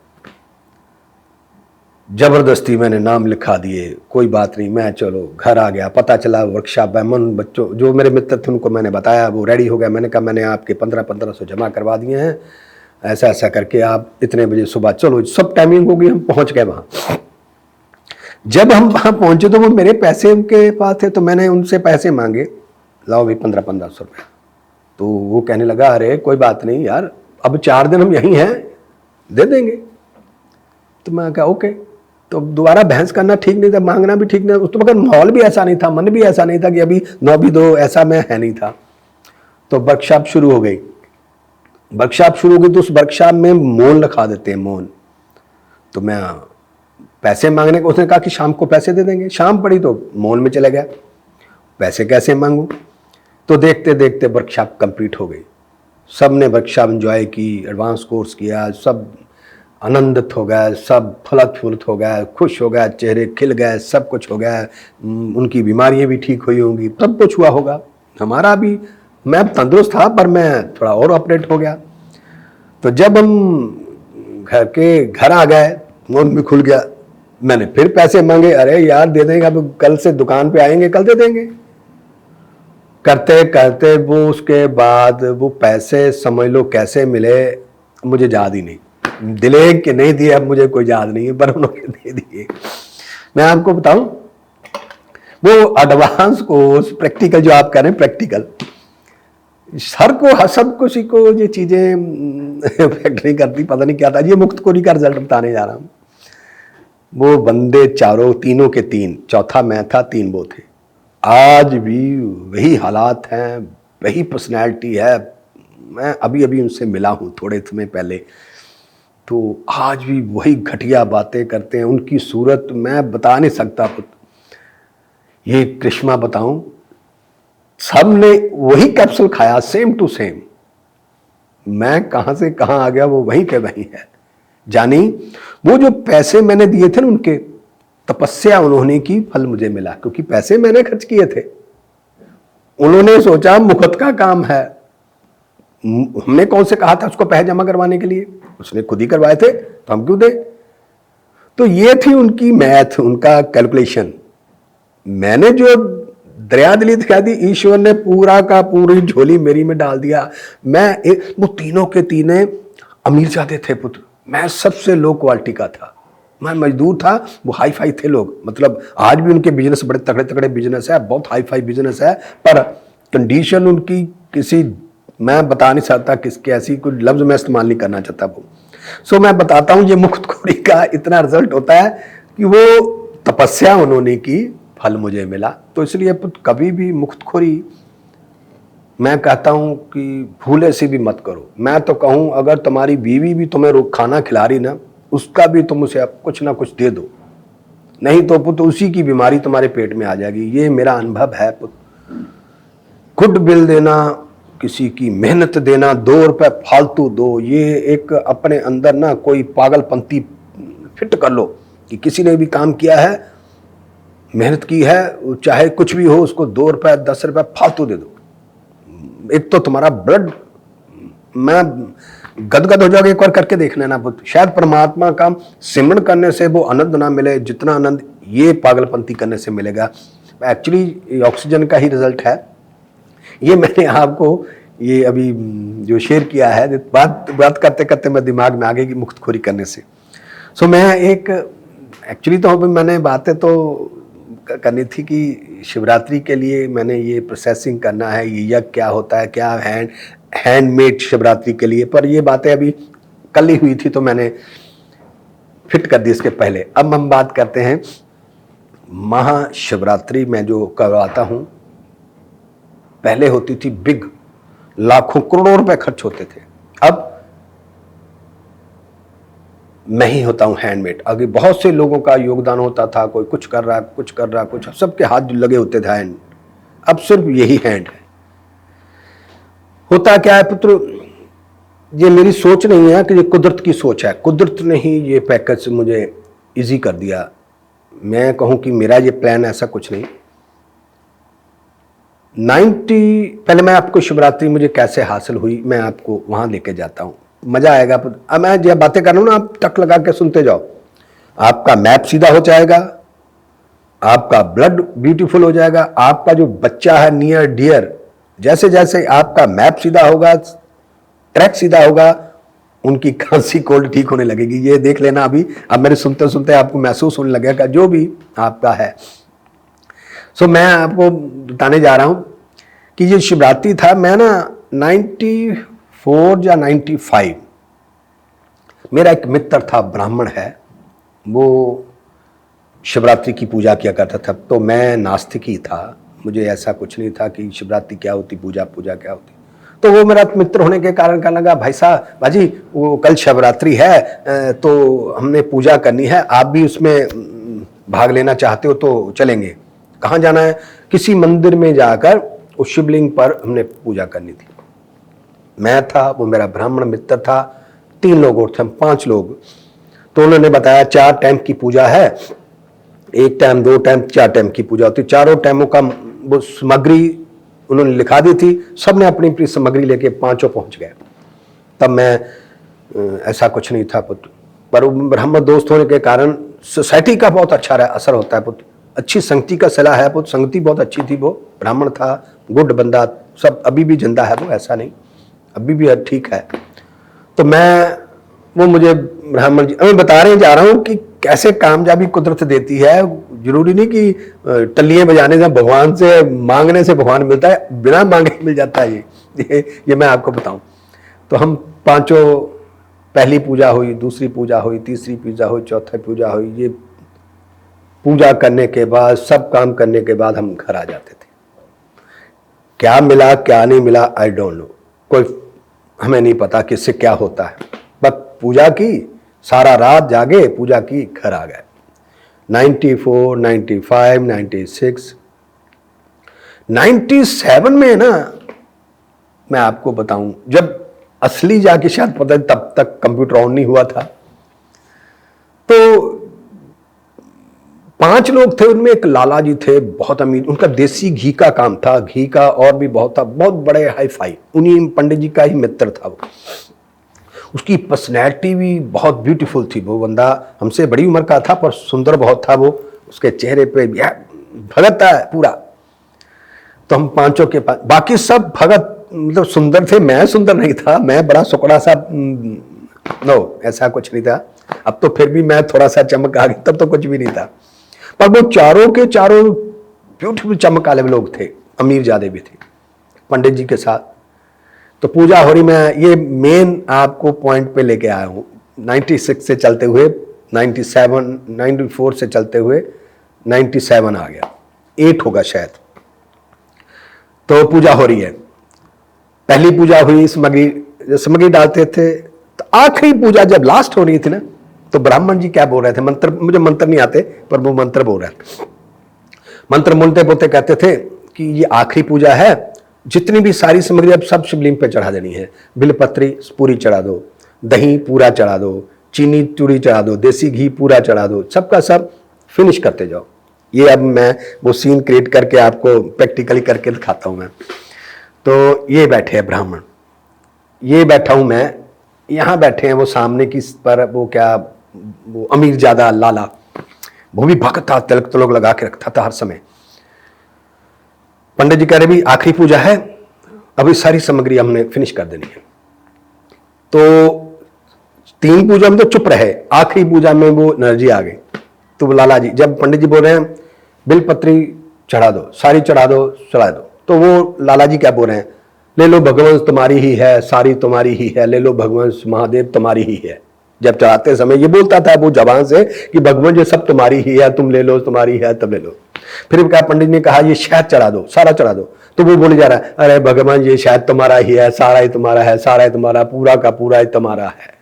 जबरदस्ती मैंने नाम लिखा दिए, कोई बात नहीं। मैं चलो घर आ गया, पता चला वर्कशॉप बैमन बच्चों जो मेरे मित्र थे उनको मैंने बताया, वो रेडी हो गया। मैंने कहा मैंने आपके 1500 जमा करवा दिए हैं, ऐसा ऐसा करके आप इतने बजे सुबह चलो, सब टाइमिंग होगी। हम पहुंच गए वहां। जब हम वहां पहुंचे तो वो मेरे पैसे उनके पास थे, तो मैंने उनसे पैसे मांगे, लाओ भाई 1500 रुपये। तो वो कहने लगा अरे कोई बात नहीं यार, अब 4 दिन हम यहीं हैं, दे देंगे। तो मैं कहा ओके। तो दोबारा बहस करना ठीक नहीं था, मांगना भी ठीक नहीं था। उस तो मगर माहौल भी ऐसा नहीं था, मन भी ऐसा नहीं था कि अभी 9 भी दो, ऐसा मैं है नहीं था। तो वर्कशॉप शुरू हो गई। वर्कशॉप शुरू हो गई तो उस वर्कशॉप में मौन रखा देते हैं, मौन। तो मैं पैसे मांगने को, उसने कहा कि शाम को पैसे दे देंगे। शाम पड़ी तो मौन में चला गया, पैसे कैसे मांगूं। तो देखते देखते वर्कशॉप कंप्लीट हो गई। सब ने वर्कशॉप एंजॉय की, एडवांस कोर्स किया, सब आनंदित हो गए, सब फलत हो गए, खुश हो गए, चेहरे खिल गए, सब कुछ हो गया। उनकी बीमारियां भी ठीक हुई होंगी, सब कुछ हुआ होगा। हमारा भी, मैं तंदुरुस्त था पर मैं थोड़ा और ऑपरेट हो गया। तो जब हम घर आ गए, मन भी खुल गया। मैंने फिर पैसे मांगे, अरे यार दे देंगे, अब कल से दुकान पे आएंगे, कल दे देंगे। करते करते वो उसके बाद वो पैसे समझ लो कैसे मिले, मुझे याद ही नहीं। दिले कि नहीं दिए अब मुझे कोई याद नहीं है, पर उन्होंने दे दिए। मैं आपको बताऊं, वो एडवांस कोर्स प्रैक्टिकल जो आप कह रहे हैं, प्रैक्टिकल सब किसी को ये चीजें इफेक्ट नहीं करती, पता नहीं क्या था। ये मुक्त कोरी का रिजल्ट बताने जा रहा हूं। वो बंदे चारों, तीनों के तीन, चौथा मैं था, 3 वो थे। आज भी वही हालात हैं, वही पर्सनैलिटी है। मैं अभी अभी उनसे मिला हूं थोड़े समय पहले, तो आज भी वही घटिया बातें करते हैं। उनकी सूरत मैं बता नहीं सकता। ये करिश्मा बताऊं, सबने वही कैप्सूल खाया, सेम टू सेम। मैं कहां से कहां आ गया, वो वहीं के वहीं है। जानी वो जो पैसे मैंने दिए थे ना, उनके तपस्या उन्होंने की, फल मुझे मिला, क्योंकि पैसे मैंने खर्च किए थे। उन्होंने सोचा मुफ्त का काम है, हमने कौन से कहा था उसको पैसे जमा करवाने के लिए, उसने खुद ही करवाए थे, तो हम क्यों दें। तो ये थी उनकी मैथ, उनका कैलकुलेशन। मैंने जो दरियादिली दिखा दी, ईश्वर ने पूरा का पूरी झोली मेरी में डाल दिया। वो तीनों के तीनों अमीरजादे थे पुत्र, मैं सबसे लो क्वालिटी का था। मैं मजदूर था, वो हाई फाई थे लोग। मतलब आज भी उनके बिजनेस बड़े तगड़े तगड़े बिजनेस है, बहुत हाई फाई बिजनेस है, पर कंडीशन उनकी किसी मैं बता नहीं सकता किसके, ऐसी कोई लफ्ज मैं इस्तेमाल नहीं करना चाहता वो। सो मैं बताता हूँ, ये मुक्तखोरी का इतना रिजल्ट होता है कि वो तपस्या उन्होंने की, फल मुझे मिला। तो इसलिए कभी भी मुक्तखोरी मैं कहता हूं कि भूले से भी मत करो। मैं तो कहूं अगर तुम्हारी बीवी भी तुम्हें खाना खिला रही ना, उसका भी तुम उसे कुछ ना कुछ दे दो, नहीं तो पुत्र उसी की बीमारी तुम्हारे पेट में आ जाएगी। ये मेरा अनुभव है पुत्र। गुड बिल देना, किसी की मेहनत देना, 2 रुपए फालतू दो, ये एक अपने अंदर ना कोई पागलपंती फिट कर लो कि किसी ने भी काम किया है, मेहनत की है, चाहे कुछ भी हो, उसको 2 रुपए 10 रुपए फालतू दे दो। एक तो तुम्हारा ब्लड, मैं गदगद हो जाओगे, एक बार करके देख लेना पुत्र। शायद परमात्मा का सिमरन करने से वो आनंद ना मिले जितना आनंद ये पागलपंती करने से मिलेगा। एक्चुअली ऑक्सीजन का ही रिजल्ट है ये। मैंने आपको ये अभी जो शेयर किया है, बात करते करते मैं दिमाग में आ गई कि मुक्तखोरी करने से। सो मैं एक एक्चुअली तो मैंने बातें तो करनी थी कि शिवरात्रि के लिए मैंने ये प्रोसेसिंग करना है, ये यज्ञ क्या होता है, क्या हैंडमेड शिवरात्रि के लिए, पर ये बातें अभी कल ही हुई थी तो मैंने फिट कर दी इसके पहले। अब हम बात करते हैं महाशिवरात्रि में जो करवाता हूं। पहले होती थी बिग, लाखों करोड़ों रुपए खर्च होते थे, अब मैं ही होता हूं हैंडमेड। आगे बहुत से लोगों का योगदान होता था, कोई कुछ कर रहा, कुछ कर रहा, कुछ, सबके हाथ लगे होते थे हैंड, अब सिर्फ यही हैंड है। होता क्या है पुत्र, ये मेरी सोच नहीं है कि ये कुदरत की सोच है। कुदरत ने ही ये पैकेज मुझे इजी कर दिया। मैं कहूं कि मेरा ये प्लान ऐसा कुछ नहीं। पहले मैं आपको शिवरात्रि मुझे कैसे हासिल हुई मैं आपको वहां लेके जाता हूं, मजा आएगा। अब मैं जब बातें कर रहा हूं ना, आप टक लगा के सुनते जाओ, आपका मैप सीधा हो जाएगा, आपका ब्लड ब्यूटीफुल हो जाएगा, आपका जो बच्चा है नियर डियर, जैसे जैसे आपका मैप सीधा होगा, ट्रैक सीधा होगा, उनकी खांसी कोल्ड ठीक होने लगेगी। ये देख लेना अभी, अब मेरे सुनते सुनते आपको महसूस होने लगेगा जो भी आपका है। सो मैं आपको बताने जा रहा हूं कि ये शिवरात्रि था, मैं ना 94 या 95, मेरा एक मित्र था, ब्राह्मण है, वो शिवरात्रि की पूजा किया करता था। तो मैं नास्तिक ही था, मुझे ऐसा कुछ नहीं था कि शिवरात्रि क्या होती, पूजा क्या होती। तो वो मेरा मित्र होने के कारण कहने लगा, भाई साहब, बाजी वो कल शिवरात्रि है तो हमने पूजा करनी है, आप भी उसमें भाग लेना चाहते हो तो चलेंगे। कहाँ जाना है? किसी मंदिर में जाकर उस शिवलिंग पर हमने पूजा करनी थी। मैं था, वो मेरा ब्राह्मण मित्र था, 3 लोग और थे, हम 5 लोग। तो उन्होंने बताया 4 टाइम की पूजा है, 1 टाइम 2 टाइम 4 टाइम की पूजा होती। चारों टाइमों का वो सामग्री उन्होंने लिखा दी थी, सबने अपनी अपनी सामग्री लेके 5 पहुंच गए। तब मैं ऐसा कुछ नहीं था पुत्र, पर ब्राह्मण दोस्त होने के कारण सोसाइटी का बहुत अच्छा असर होता है पुत्र, अच्छी संगति का सलाह है पुत्र। संगति बहुत अच्छी थी, वो ब्राह्मण था, गुड बंदा, सब अभी भी जिंदा है वो, ऐसा नहीं, अभी भी ठीक है। तो वो मुझे ब्राह्मण जी, मैं बता रहे जा रहा हूं कि कैसे कामयाबी कुदरत देती है। जरूरी नहीं कि टल्लियां बजाने से, भगवान से मांगने से भगवान मिलता है, बिना मांगे मिल जाता है। ये मैं आपको बताऊं। तो हम 5, पहली पूजा हुई, दूसरी पूजा हुई, तीसरी पूजा हुई, चौथी पूजा हुई। ये पूजा करने के बाद, सब काम करने के बाद हम घर आ जाते थे। क्या मिला क्या नहीं मिला आई डोंट नो, कोई हमें नहीं पता कि इससे क्या होता है। बस पूजा की, सारा रात जागे, पूजा की, घर आ गए। 94, 95, 96, 97 में ना, मैं आपको बताऊं, जब असली जाके शायद पता, तब तक कंप्यूटर ऑन नहीं हुआ था। तो 5 लोग थे, उनमें एक लाला जी थे, बहुत अमीर, उनका देसी घी का काम था, घी का और भी बहुत था, बहुत बड़े हाई फाई, उन्हीं पंडित जी का ही मित्र था वो। उसकी पर्सनैलिटी भी बहुत ब्यूटीफुल थी। वो बंदा हमसे बड़ी उम्र का था पर सुंदर बहुत था वो, उसके चेहरे पे भगत था पूरा। तो हम 5 के पास, बाकी सब भगत मतलब सुंदर थे, मैं सुंदर नहीं था, मैं बड़ा सुकड़ा सा, नो ऐसा कुछ नहीं था। अब तो फिर भी मैं थोड़ा सा चमक आ गई, तब तो कुछ भी नहीं था। पर वो चारों के चारों ब्यूटीफुल चमक वाले लोग थे, अमीर ज्यादा भी थे, पंडित जी के साथ। तो पूजा हो रही, मैं ये मेन आपको पॉइंट पे लेके आया हूँ। 96 से चलते हुए 97, 94 से चलते हुए 97 आ गया, 8 होगा शायद। तो पूजा हो रही है, पहली पूजा हुई, सामग्री डालते थे। तो आखिरी पूजा जब लास्ट हो रही थी ना, तो ब्राह्मण जी क्या बोल रहे थे, मंत्र, मुझे मंत्र नहीं आते पर वो मंत्र बोल रहे थे। मंत्र बोलते बोलते कहते थे कि ये आखिरी पूजा है, जितनी भी सारी सामग्री अब सब शिवलिंग पे चढ़ा देनी है। बिलपत्री पूरी चढ़ा दो, दही पूरा चढ़ा दो, चीनी चूड़ी चढ़ा दो, देसी घी पूरा चढ़ा दो, सबका सब फिनिश करते जाओ। ये अब मैं वो सीन क्रिएट करके आपको प्रैक्टिकली करके दिखाता हूं मैं। तो ये बैठे हैं ब्राह्मण, ये बैठा हूं मैं, यहां बैठे हैं वो सामने की पर वो क्या, वो अमीर ज्यादा लाला, वो भी भक्त था, तिलक तिलक लगा के रखता था हर समय। पंडित जी कह रहे भी आखिरी पूजा है, अभी सारी सामग्री हमने फिनिश कर देनी है। तो 3 पूजा में तो चुप रहे, आखिरी पूजा में वो एनर्जी आ गई। तो लाला जी, जब पंडित जी बोल रहे हैं बिलपत्री चढ़ा दो, सारी चढ़ा दो, चढ़ा दो, तो वो लाला जी क्या बोल रहे हैं, ले लो भगवान तुम्हारी ही है, सारी तुम्हारी ही है, ले लो भगवान महादेव तुम्हारी ही है। जब चढ़ाते समय ये बोलता था वो जबान से कि भगवान ये सब तुम्हारी ही है, तुम ले लो, तुम्हारी है तब ले लो। फिर क्या पंडित ने कहा ये शहद चढ़ा दो, सारा चढ़ा दो, तो वो बोले जा रहा है अरे भगवान ये शहद तुम्हारा ही है, सारा ही तुम्हारा है, सारा ही तुम्हारा, पूरा का पूरा ही तुम्हारा है।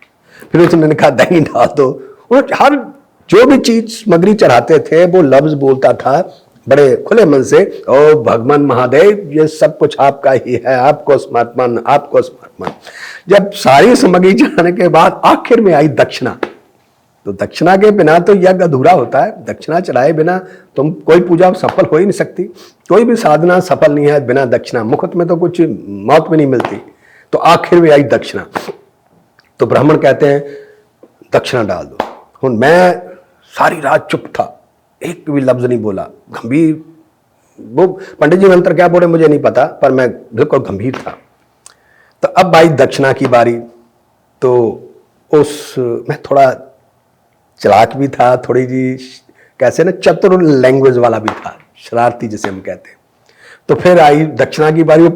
फिर उसने कहा दही डाल दो। और हर जो भी चीज सामग्री चढ़ाते थे वो लफ्ज बोलता था बड़े खुले मन से, ओ भगवान महादेव ये सब कुछ आपका ही है, आपको समर्पण, आपको समर्पण। जब सारी सामग्री चढ़ाने के बाद आखिर में आई दक्षिणा, तो दक्षिणा के बिना तो यज्ञ अधूरा होता है। दक्षिणा चढ़ाए बिना तुम कोई पूजा सफल हो ही नहीं सकती, कोई भी साधना सफल नहीं है बिना दक्षिणा। मुफ्त में तो कुछ मौत में नहीं मिलती। तो आखिर में आई दक्षिणा, तो ब्राह्मण कहते हैं दक्षिणा डाल दो। मैं सारी रात चुप था, एक भी लफ्ज नहीं बोला, गंभीर। वो पंडित जी मंत्र क्या बोले मुझे नहीं पता, पर मैं बिल्कुल गंभीर था। तो अब आई दक्षिणा की बारी, तो उस मैं थोड़ा चालाक भी था, थोड़ी जी कैसे ना चतुर लैंग्वेज वाला भी था, शरारती जिसे हम कहते हैं। तो फिर आई दक्षिणा की बारी,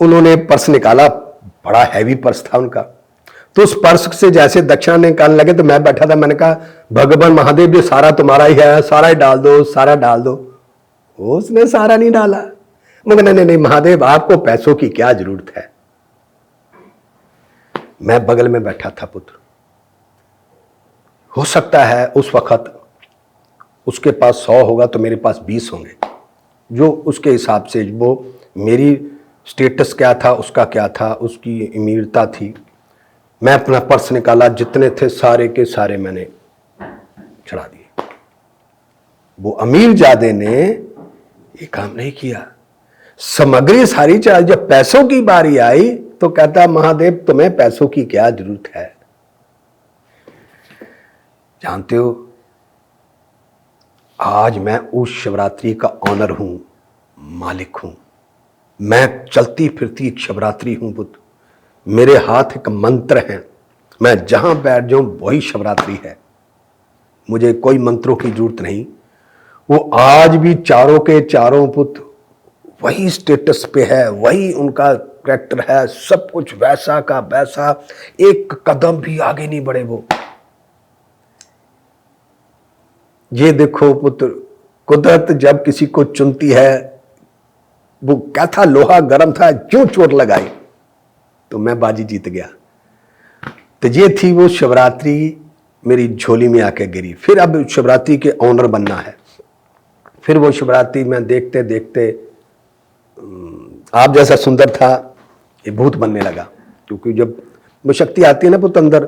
उन्होंने पर्स निकाला, बड़ा हैवी पर्स था उनका। तो उस पर्स से जैसे दक्षिणा निकालने लगे तो मैं बैठा था, मैंने कहा भगवान महादेव ये सारा तुम्हारा ही है, सारा ही डाल दो, सारा डाल दो। उसने सारा नहीं डाला। मगर नहीं नहीं महादेव आपको पैसों की क्या जरूरत है। मैं बगल में बैठा था पुत्र, हो सकता है उस वक्त उसके पास 100 होगा तो मेरे पास 20 होंगे, जो उसके हिसाब से वो मेरी स्टेटस क्या था, उसका क्या था, उसकी अमीरता थी। मैं अपना पर्स निकाला, जितने थे सारे के सारे मैंने चढ़ा दिए। वो अमीर जादे ने ये काम नहीं किया, सामग्री सारी चढ़ा। जब पैसों की बारी आई तो कहता महादेव तुम्हें पैसों की क्या जरूरत है। जानते हो आज मैं उस शिवरात्रि का ऑनर हूं, मालिक हूं। मैं चलती फिरती एक शिवरात्रि हूं पुत्र, मेरे हाथ एक मंत्र है, मैं जहां बैठ जाऊं वही शिवरात्रि है, मुझे कोई मंत्रों की जरूरत नहीं। वो आज भी चारों के चारों पुत्र वही स्टेटस पे है, वही उनका कैरेक्टर है, सब कुछ वैसा का वैसा, एक कदम भी आगे नहीं बढ़े वो। ये देखो पुत्र, कुदरत जब किसी को चुनती है, वो क्या था, लोहा गर्म था, क्यों चोट लगाई, तो मैं बाजी जीत गया। तो ये थी वो शिवरात्रि मेरी झोली में आके गिरी। फिर अब शिवरात्रि के ऑनर बनना है। फिर वो शिवरात्रि में देखते देखते आप जैसा सुंदर था ये भूत बनने लगा, क्योंकि जब वो शक्ति आती है ना पुत्र अंदर,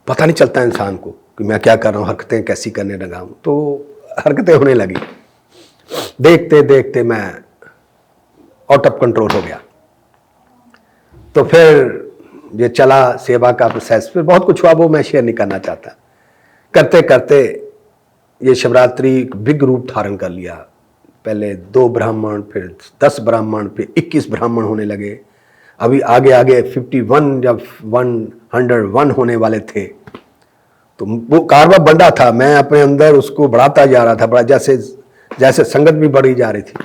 पता नहीं चलता इंसान को कि मैं क्या कर रहा हूँ, हरकतें कैसी करने लगा हूँ। तो हरकतें होने लगी, देखते देखते मैं आउट ऑफ कंट्रोल हो गया। तो फिर ये चला सेवा का प्रोसेस, फिर बहुत कुछ हुआ, वो मैं शेयर नहीं करना चाहता। करते करते ये शिवरात्रि बिग रूप धारण कर लिया। पहले 2 ब्राह्मण, फिर 10 ब्राह्मण, फिर 21 ब्राह्मण होने लगे। अभी आगे आगे 51 जब 101 होने वाले थे, तो वो कारवा बंधा था। मैं अपने अंदर उसको बढ़ाता जा रहा था, बड़ा जैसे जैसे संगत भी बढ़ी जा रही थी।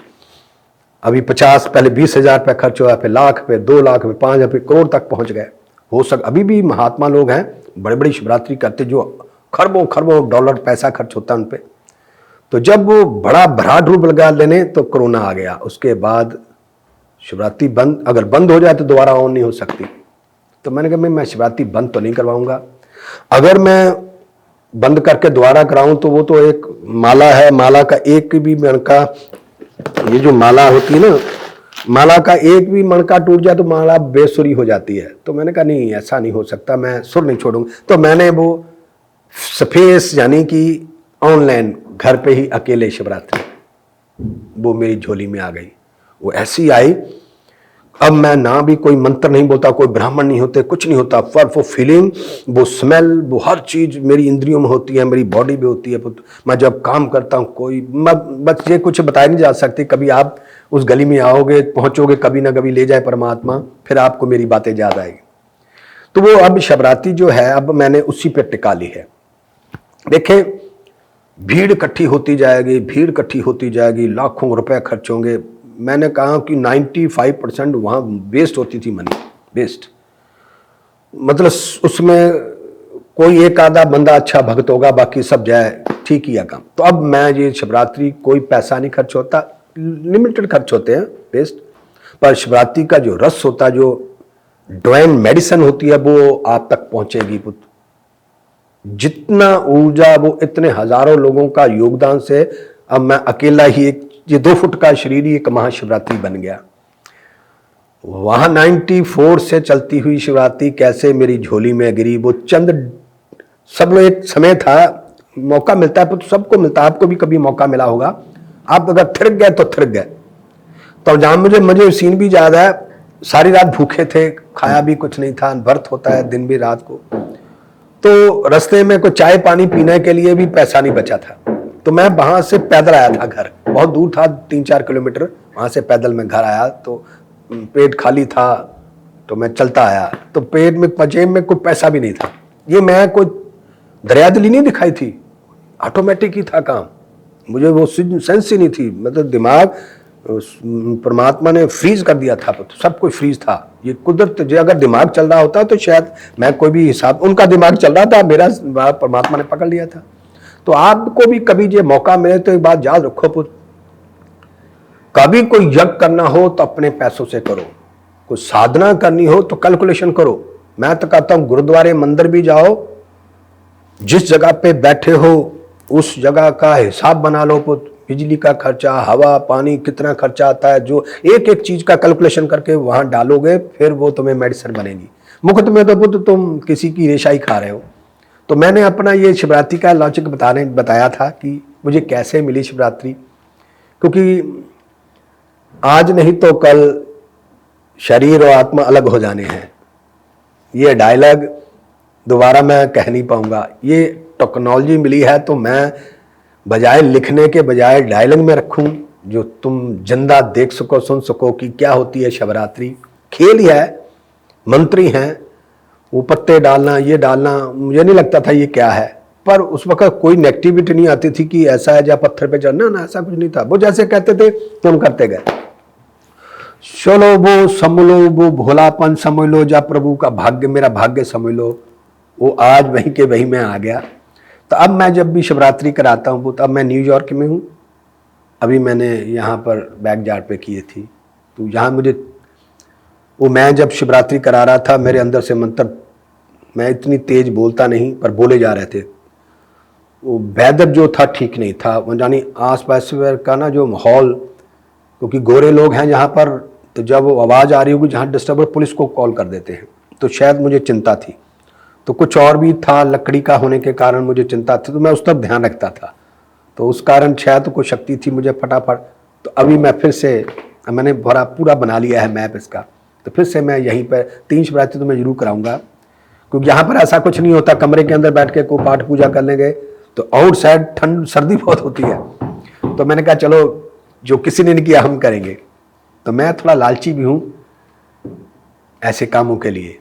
अभी 50, पहले 20,000 रुपये खर्च हुआ, फिर लाख, फिर 2 लाख, फिर 5 लाख, फिर करोड़ तक पहुंच गए। अभी भी महात्मा लोग हैं बड़े बड़ी शिवरात्रि करते जो खरबों खरबों डॉलर पैसा खर्च होता है उन पे। तो जब वो बड़ा भराट रूप लगा लेने तो कोरोना आ गया। उसके बाद शिवरात्रि बंद, अगर बंद हो जाए तो दोबारा ऑन नहीं हो सकती। तो मैंने कहा मैं शिवरात्रि बंद तो नहीं करवाऊंगा। अगर मैं बंद करके दोबारा कराऊं तो वो तो एक माला है, माला का एक भी मणका, ये जो माला होती है ना, माला का एक भी मणका टूट जाए तो माला बेसुरी हो जाती है। तो मैंने कहा नहीं, ऐसा नहीं हो सकता, मैं सुर नहीं छोड़ूंगा। तो मैंने वो स्पेस यानी कि ऑनलाइन घर पे ही अकेले शिवरात्रि वो मेरी झोली में आ गई। वो ऐसी आई, अब मैं ना भी कोई मंत्र नहीं बोलता, कोई ब्राह्मण नहीं होते, कुछ नहीं होता, पर वो फीलिंग, वो स्मेल, वो हर चीज मेरी इंद्रियों में होती है, मेरी बॉडी में होती है। मैं जब काम करता हूँ कोई बस ये कुछ बताया नहीं जा सकती। कभी आप उस गली में आओगे, पहुंचोगे, कभी ना कभी ले जाए परमात्मा, फिर आपको मेरी बातें याद आएगी। तो वो अब शिवरात्रि जो है, अब मैंने उसी पे टिका ली है। देखें, भीड़ इकट्ठी होती जाएगी, भीड़ इकट्ठी होती जाएगी, लाखों रुपए खर्च होंगे। मैंने कहा कि 95% वहाँ वेस्ट होती थी, मनी वेस्ट। मतलब उसमें कोई एक आधा बंदा अच्छा भक्त होगा, बाकी सब जाए ठीक ही है काम। तो अब मैं ये शिवरात्रि कोई पैसा नहीं खर्च होता, लिमिटेड खर्च होते हैं वेस्ट, पर शिवरात्रि का जो रस होता है, जो डिवाइन मेडिसिन होती है, वो आप तक पहुंचेगी पुत्र। जितना ऊर्जा वो इतने हजारों लोगों का योगदान से अब मैं अकेला ही एक ये 2 फुट का शरीर ही एक महाशिवरात्रि बन गया। वहां 94 से चलती हुई शिवरात्रि कैसे मेरी झोली में गिरी, वो चंद सब लोग, एक समय था, मौका मिलता है तो सबको मिलता है, आपको भी कभी मौका मिला होगा। आप अगर थिरक गए तो थिरक गए। तो जहां मुझे सीन भी याद है, सारी रात भूखे थे, खाया भी कुछ नहीं था, व्रत होता है दिन भी रात को। तो रास्ते में कोई चाय पानी पीने के लिए भी पैसा नहीं बचा था। तो मैं वहां से पैदल आया था घर, बहुत दूर था, 3-4 किलोमीटर, वहां से पैदल मैं घर आया। तो पेट खाली था तो मैं चलता आया। तो पेट में जेब में कोई पैसा भी नहीं था। ये मैं कोई दरियादिली नहीं दिखाई थी, ऑटोमेटिक ही था काम। मुझे वो सेंस ही नहीं थी, मतलब दिमाग परमात्मा ने फ्रीज कर दिया था, सब कुछ फ्रीज था। ये कुदरत, जो अगर दिमाग चल रहा होता तो शायद मैं कोई भी हिसाब, उनका दिमाग चल रहा था, मेरा परमात्मा ने पकड़ लिया था। तो आपको भी कभी ये मौका मिले तो एक बात याद रखो पुत्र, कभी कोई यज्ञ करना हो तो अपने पैसों से करो, कोई साधना करनी हो तो कैलकुलेशन करो। मैं तो कहता हूं गुरुद्वारे मंदिर भी जाओ, जिस जगह पे बैठे हो उस जगह का हिसाब बना लो पुत्र। बिजली का खर्चा, हवा पानी कितना खर्चा आता है, जो एक एक चीज का कैलकुलेशन करके वहां डालोगे, फिर वो तुम्हें मेडिसिन बनेगी। मुफ्त में तो पुत्र तुम किसी की रेशाई खा रहे हो। तो मैंने अपना ये शिवरात्रि का लॉजिक बताया था कि मुझे कैसे मिली शिवरात्रि, क्योंकि आज नहीं तो कल शरीर और आत्मा अलग हो जाने हैं। ये डायलॉग दोबारा मैं कह नहीं पाऊंगा। ये टेक्नोलॉजी मिली है तो मैं बजाय लिखने के बजाय डायलॉग में रखूं, जो तुम जिंदा देख सको, सुन सको कि क्या होती है शिवरात्रि। खेल ही है, मंत्री हैं, वो पत्ते डालना, ये डालना, मुझे नहीं लगता था ये क्या है। पर उस वक्त कोई नेगेटिविटी नहीं आती थी कि ऐसा है या पत्थर पे चढ़ना, ना ऐसा कुछ नहीं था। वो जैसे कहते थे तो हम करते गए। चलो वो समझ लो, वो भोलापन समझ लो, या प्रभु का भाग्य, मेरा भाग्य समझ लो, वो आज वहीं के वहीं में आ गया। तो अब मैं जब भी शिवरात्रि कराता हूँ, तो अब मैं न्यूयॉर्क में हूँ, अभी मैंने यहाँ पर बैकयार्ड पे किए थी। तो यहाँ मुझे वो, मैं जब शिवरात्रि करा रहा था, मेरे अंदर से मंत्र, मैं इतनी तेज बोलता नहीं पर बोले जा रहे थे। वो वेदर जो था ठीक नहीं था, यानी आस पास का ना जो माहौल, क्योंकि गोरे लोग हैं यहाँ पर, तो जब वो आवाज़ आ रही होगी जहाँ डिस्टर्बर, पुलिस को कॉल कर देते हैं। तो शायद मुझे चिंता थी, तो कुछ और भी था, लकड़ी का होने के कारण मुझे चिंता थी, तो मैं उस तरफ ध्यान रखता था। तो उस कारण शायद कोई शक्ति थी मुझे फटाफट। तो अभी मैं फिर से, मैंने पूरा बना लिया है मैप इसका। तो फिर से मैं यहीं पर 3 शिवरात्रि तो मैं जरूर कराऊंगा, क्योंकि यहाँ पर ऐसा कुछ नहीं होता कमरे के अंदर बैठ के को पाठ पूजा कर लेंगे, तो आउटसाइड ठंड सर्दी बहुत होती है। तो मैंने कहा चलो जो किसी ने नहीं किया हम करेंगे। तो मैं थोड़ा लालची भी हूँ ऐसे कामों के लिए,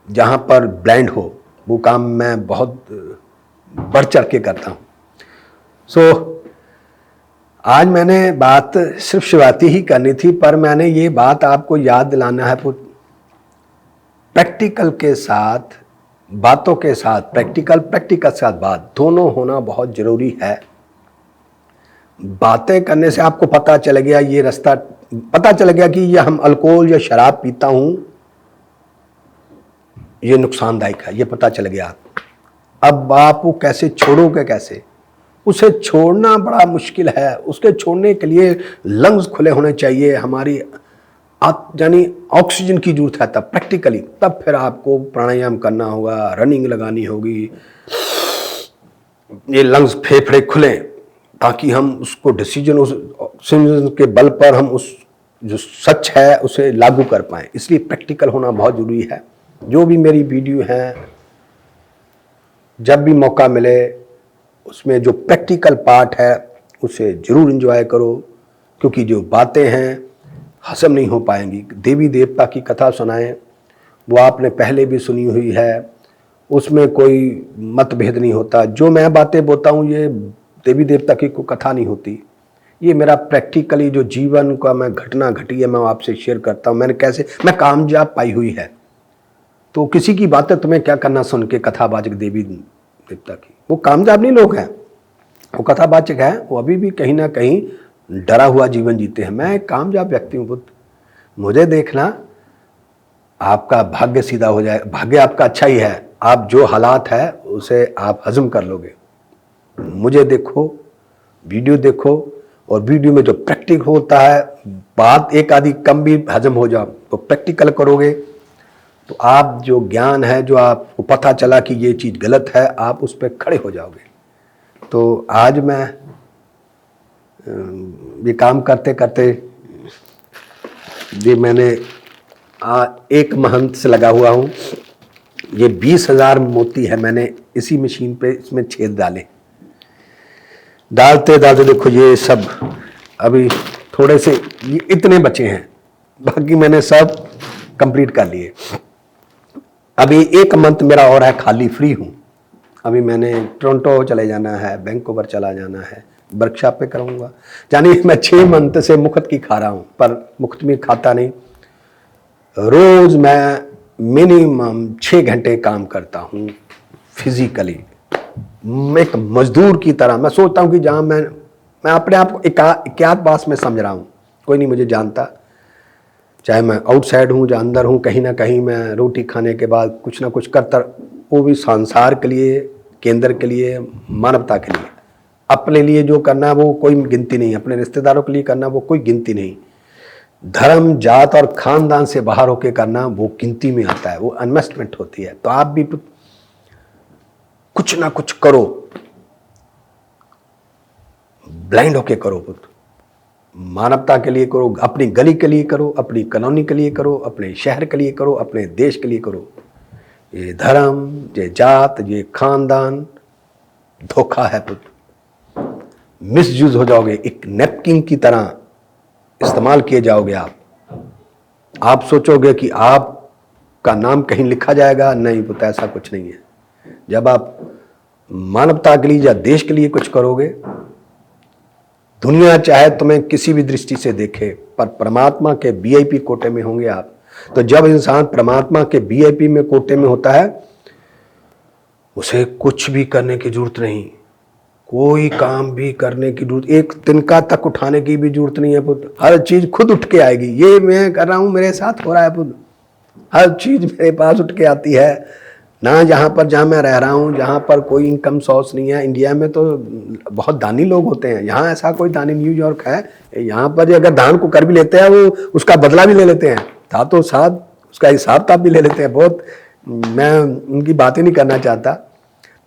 जहाँ पर ब्लाइंड हो वो काम मैं बहुत बढ़ चढ़ के करता हूँ। सो आज मैंने बात सिर्फ शिवाती ही करनी थी, पर मैंने ये बात आपको याद दिलाना है प्रैक्टिकल के साथ, बातों के साथ प्रैक्टिकल, प्रैक्टिकल के साथ बात, दोनों होना बहुत जरूरी है। बातें करने से आपको पता चल गया, ये रास्ता पता चल गया कि ये हम अल्कोहल या शराब पीता हूं, ये नुकसानदायक है, ये पता चल गया। अब आप वो कैसे छोड़ोगे, कैसे उसे छोड़ना बड़ा मुश्किल है। उसके छोड़ने के लिए लंग्स खुले होने चाहिए, हमारी यानी ऑक्सीजन की जरूरत है। तब प्रैक्टिकली, तब फिर आपको प्राणायाम करना होगा, रनिंग लगानी होगी, ये लंग्स फेफड़े खुले, ताकि हम उसको डिसीजन, उस ऑक्सीजन के बल पर हम उस जो सच है उसे लागू कर पाएं। इसलिए प्रैक्टिकल होना बहुत जरूरी है। जो भी मेरी वीडियो है, जब भी मौका मिले उसमें जो प्रैक्टिकल पार्ट है उसे जरूर एंजॉय करो, क्योंकि जो बातें हैं हजम नहीं हो पाएंगी। देवी देवता की कथा सुनाएं, वो आपने पहले भी सुनी हुई है, उसमें कोई मतभेद नहीं होता। जो मैं बातें बोलता हूँ ये देवी देवता की कोई कथा नहीं होती, ये मेरा प्रैक्टिकली जो जीवन का मैं घटना घटी है मैं आपसे शेयर करता हूँ। मैंने कैसे मैं कामयाब पाई हुई है। तो किसी की बातें तुम्हें क्या करना सुन के, कथावाचक देवी देवता की, वो कामयाब नहीं लोग हैं, वो कथावाचक है, वो अभी भी कहीं ना कहीं डरा हुआ जीवन जीते हैं। मैं एक कामयाब व्यक्ति हूँ पुत्र, मुझे देखना, आपका भाग्य सीधा हो जाए। भाग्य आपका अच्छा ही है, आप जो हालात है उसे आप हजम कर लोगे। मुझे देखो, वीडियो देखो, और वीडियो में जो प्रैक्टिकल होता है, बात एक आधी कम भी हजम हो जाओ तो प्रैक्टिकल करोगे तो आप जो ज्ञान है, जो आपको पता चला कि ये चीज़ गलत है, आप उस पर खड़े हो जाओगे। तो आज मैं ये काम करते करते, ये मैंने एक महंत से लगा हुआ हूँ, ये 20,000 मोती है, मैंने इसी मशीन पे इसमें छेद डालते डालते देखो ये सब, अभी थोड़े से ये इतने बचे हैं, बाकी मैंने सब कंप्लीट कर लिए। अभी एक मंथ मेरा और है, खाली फ्री हूँ। अभी मैंने टोरंटो चले जाना है, वैंकूवर चला जाना है, वर्कशॉप पे करूँगा। यानी मैं 6 मंथ से मुफ्त की खा रहा हूँ, पर मुफ्त में खाता नहीं। रोज मैं मिनिमम 6 घंटे काम करता हूँ फिजिकली, एक मजदूर की तरह। मैं सोचता हूँ कि जहाँ मैं अपने आप को एकांतवास में समझ रहा हूँ, कोई नहीं मुझे जानता, चाहे मैं आउटसाइड हूँ या अंदर हूँ, कहीं ना कहीं मैं रोटी खाने के बाद कुछ ना कुछ करता, वो भी संसार के लिए, केंद्र के लिए, मानवता के लिए। अपने लिए जो करना वो कोई गिनती नहीं, अपने रिश्तेदारों के लिए करना वो कोई गिनती नहीं। धर्म, जात और खानदान से बाहर होके करना वो गिनती में आता है, वो इन्वेस्टमेंट होती है। तो आप भी कुछ ना कुछ करो, ब्लाइंड होके करो पुत्र, मानवता के लिए करो, अपनी गली के लिए करो, अपनी कॉलोनी के लिए करो, अपने शहर के लिए करो, अपने देश के लिए करो। ये धर्म, ये जात, ये खानदान धोखा है पुत्र, मिसयूज हो जाओगे, एक नैपकिन की तरह इस्तेमाल किए जाओगे। आप सोचोगे कि आपका नाम कहीं लिखा जाएगा, नहीं पुत्र, ऐसा कुछ नहीं है। जब आप मानवता के लिए या देश के लिए कुछ करोगे, दुनिया चाहे तुम्हें किसी भी दृष्टि से देखे, पर परमात्मा के वीआईपी कोटे में होंगे आप। तो जब इंसान परमात्मा के वीआईपी में कोटे में होता है, उसे कुछ भी करने की जरूरत नहीं, कोई काम भी करने की जरूरत, एक तिनका तक उठाने की भी जरूरत नहीं है पुत्र। हर चीज खुद उठ के आएगी। ये मैं कर रहा हूं, मेरे साथ हो रहा है पुत्र, हर चीज मेरे पास उठ के आती है ना। जहाँ मैं रह रहा हूँ, जहाँ पर कोई इनकम सोर्स नहीं है, इंडिया में तो बहुत दानी लोग होते हैं, यहाँ ऐसा कोई दानी, न्यूयॉर्क है, यहाँ पर अगर दान को कर भी लेते हैं वो उसका बदला भी ले लेते हैं, साथों साथ उसका हिसाब किताब भी ले लेते हैं। बहुत, मैं उनकी बातें नहीं करना चाहता,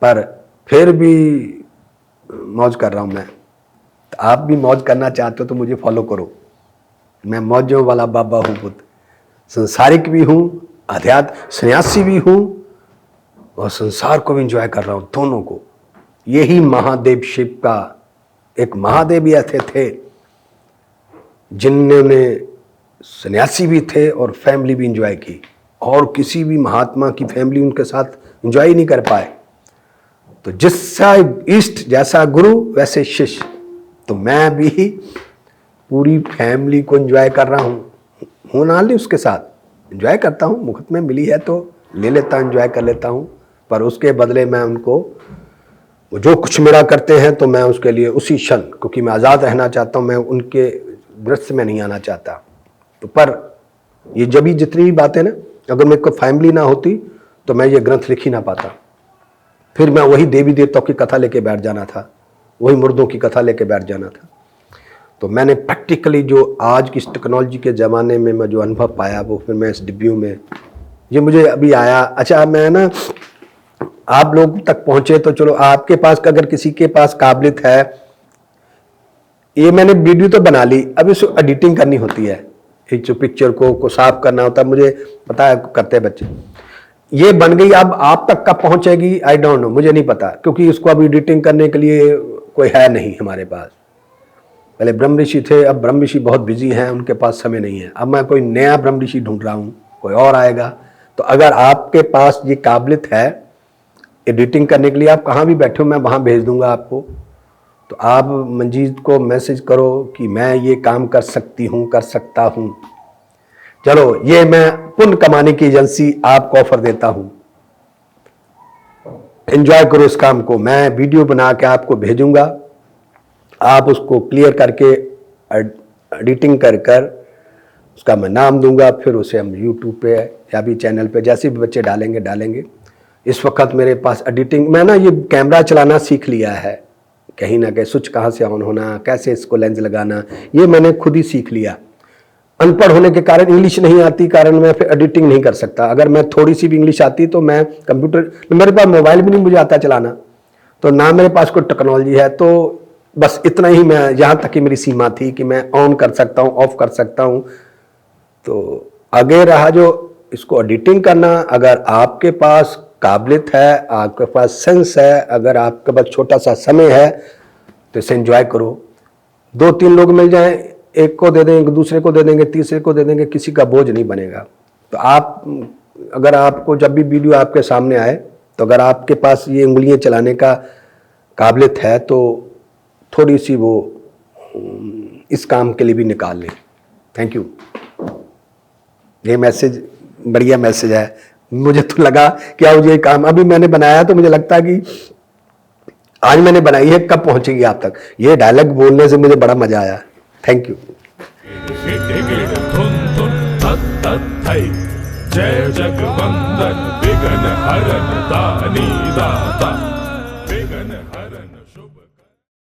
पर फिर भी मौज कर रहा हूँ मैं। तो आप भी मौज करना चाहते हो तो मुझे फॉलो करो। मैं मौजों वाला बाबा हूँ पुत्र, संसारिक भी हूँ, अध्यात्म सन्यासी भी हूँ, और संसार को भी एंजॉय कर रहा हूँ, दोनों को। यही महादेव शिव का, एक महादेव भी ऐसे थे जिन्होंने सन्यासी भी थे और फैमिली भी एंजॉय की, और किसी भी महात्मा की फैमिली उनके साथ एंजॉय ही नहीं कर पाए। तो जिसका इष्ट, जैसा गुरु वैसे शिष्य, तो मैं भी पूरी फैमिली को एंजॉय कर रहा हूँ ना, नहीं उसके साथ एंजॉय करता हूँ, मुफ्त में मिली है तो ले लेता हूँ, एंजॉय कर लेता हूँ, पर उसके बदले मैं उनको वो जो कुछ मेरा करते हैं तो मैं उसके लिए उसी क्षण, क्योंकि मैं आज़ाद रहना चाहता हूँ, मैं उनके दृश्य में नहीं आना चाहता। तो पर ये जब भी जितनी भी बातें ना, अगर मेरे को फैमिली ना होती तो मैं ये ग्रंथ लिख ही ना पाता। फिर मैं वही देवी देवताओं की कथा लेके बैठ जाना था, वही मुर्दों की कथा लेके बैठ जाना था। तो मैंने प्रैक्टिकली जो आज की इस टेक्नोलॉजी के ज़माने में मैं जो अनुभव पाया, वो फिर मैं इस डिब्यू में ये मुझे अभी आया। अच्छा, मैं ना आप लोग तक पहुंचे तो चलो, आपके पास अगर किसी के पास काबिलियत है, ये मैंने वीडियो तो बना ली, अब इसको एडिटिंग करनी होती है, एक जो पिक्चर को साफ करना होता है, मुझे पता है करते हैं बच्चे। ये बन गई, अब आप तक कब पहुंचेगी आई डोंट नो, मुझे नहीं पता, क्योंकि इसको अब एडिटिंग करने के लिए कोई है नहीं हमारे पास। पहले ब्रह्म ऋषि थे, अब ब्रह्म ऋषि बहुत बिजी हैं, उनके पास समय नहीं है। अब मैं कोई नया ब्रह्म ऋषि ढूंढ रहा हूँ, कोई और आएगा। तो अगर आपके पास ये काबिलियत है एडिटिंग करने के लिए, आप कहाँ भी बैठे हो मैं वहाँ भेज दूंगा आपको। तो आप मंजीत को मैसेज करो कि मैं ये काम कर सकती हूँ, कर सकता हूँ। चलो, ये मैं पुण्य कमाने की एजेंसी आपको ऑफर देता हूँ, एंजॉय करो इस काम को। मैं वीडियो बना के आपको भेजूंगा, आप उसको क्लियर करके एडिटिंग कर कर उसका मैं नाम दूंगा, फिर उसे हम यूट्यूब पे या भी चैनल पे जैसे भी बच्चे डालेंगे। इस वक्त मेरे पास एडिटिंग, मैं ना ये कैमरा चलाना सीख लिया है, कहीं ना कहीं स्विच कहाँ से ऑन होना, कैसे इसको लेंस लगाना, ये मैंने खुद ही सीख लिया। अनपढ़ होने के कारण, इंग्लिश नहीं आती कारण मैं फिर एडिटिंग नहीं कर सकता। अगर मैं थोड़ी सी भी इंग्लिश आती तो मैं कंप्यूटर, मेरे पास मोबाइल भी नहीं मुझे आता चलाना, तो ना मेरे पास कोई टेक्नोलॉजी है। तो बस इतना ही, मैं यहाँ तक की मेरी सीमा थी कि मैं ऑन कर सकता हूँ, ऑफ कर सकता हूँ। तो आगे रहा जो इसको एडिटिंग करना, अगर आपके पास काबिलियत है, आपके पास सेंस है, अगर आपके पास छोटा सा समय है तो इसे एंजॉय करो। 2-3 लोग मिल जाएं, एक को दे देंगे, दूसरे को दे देंगे, तीसरे को दे देंगे, किसी का बोझ नहीं बनेगा। तो आप, अगर आपको जब भी वीडियो आपके सामने आए, तो अगर आपके पास ये उंगलियां चलाने का काबिलियत है तो थोड़ी सी वो इस काम के लिए भी निकाल लें। Thank you. ये मैसेज बढ़िया मैसेज है। मुझे तो लगा कि आज ये काम अभी मैंने बनाया तो मुझे लगता है कि आज मैंने बनाई है, कब पहुंचेगी आप तक। ये डायलॉग बोलने से मुझे बड़ा मजा आया। Thank you. जय जगवंदन विघ्न हरन दानी दाता।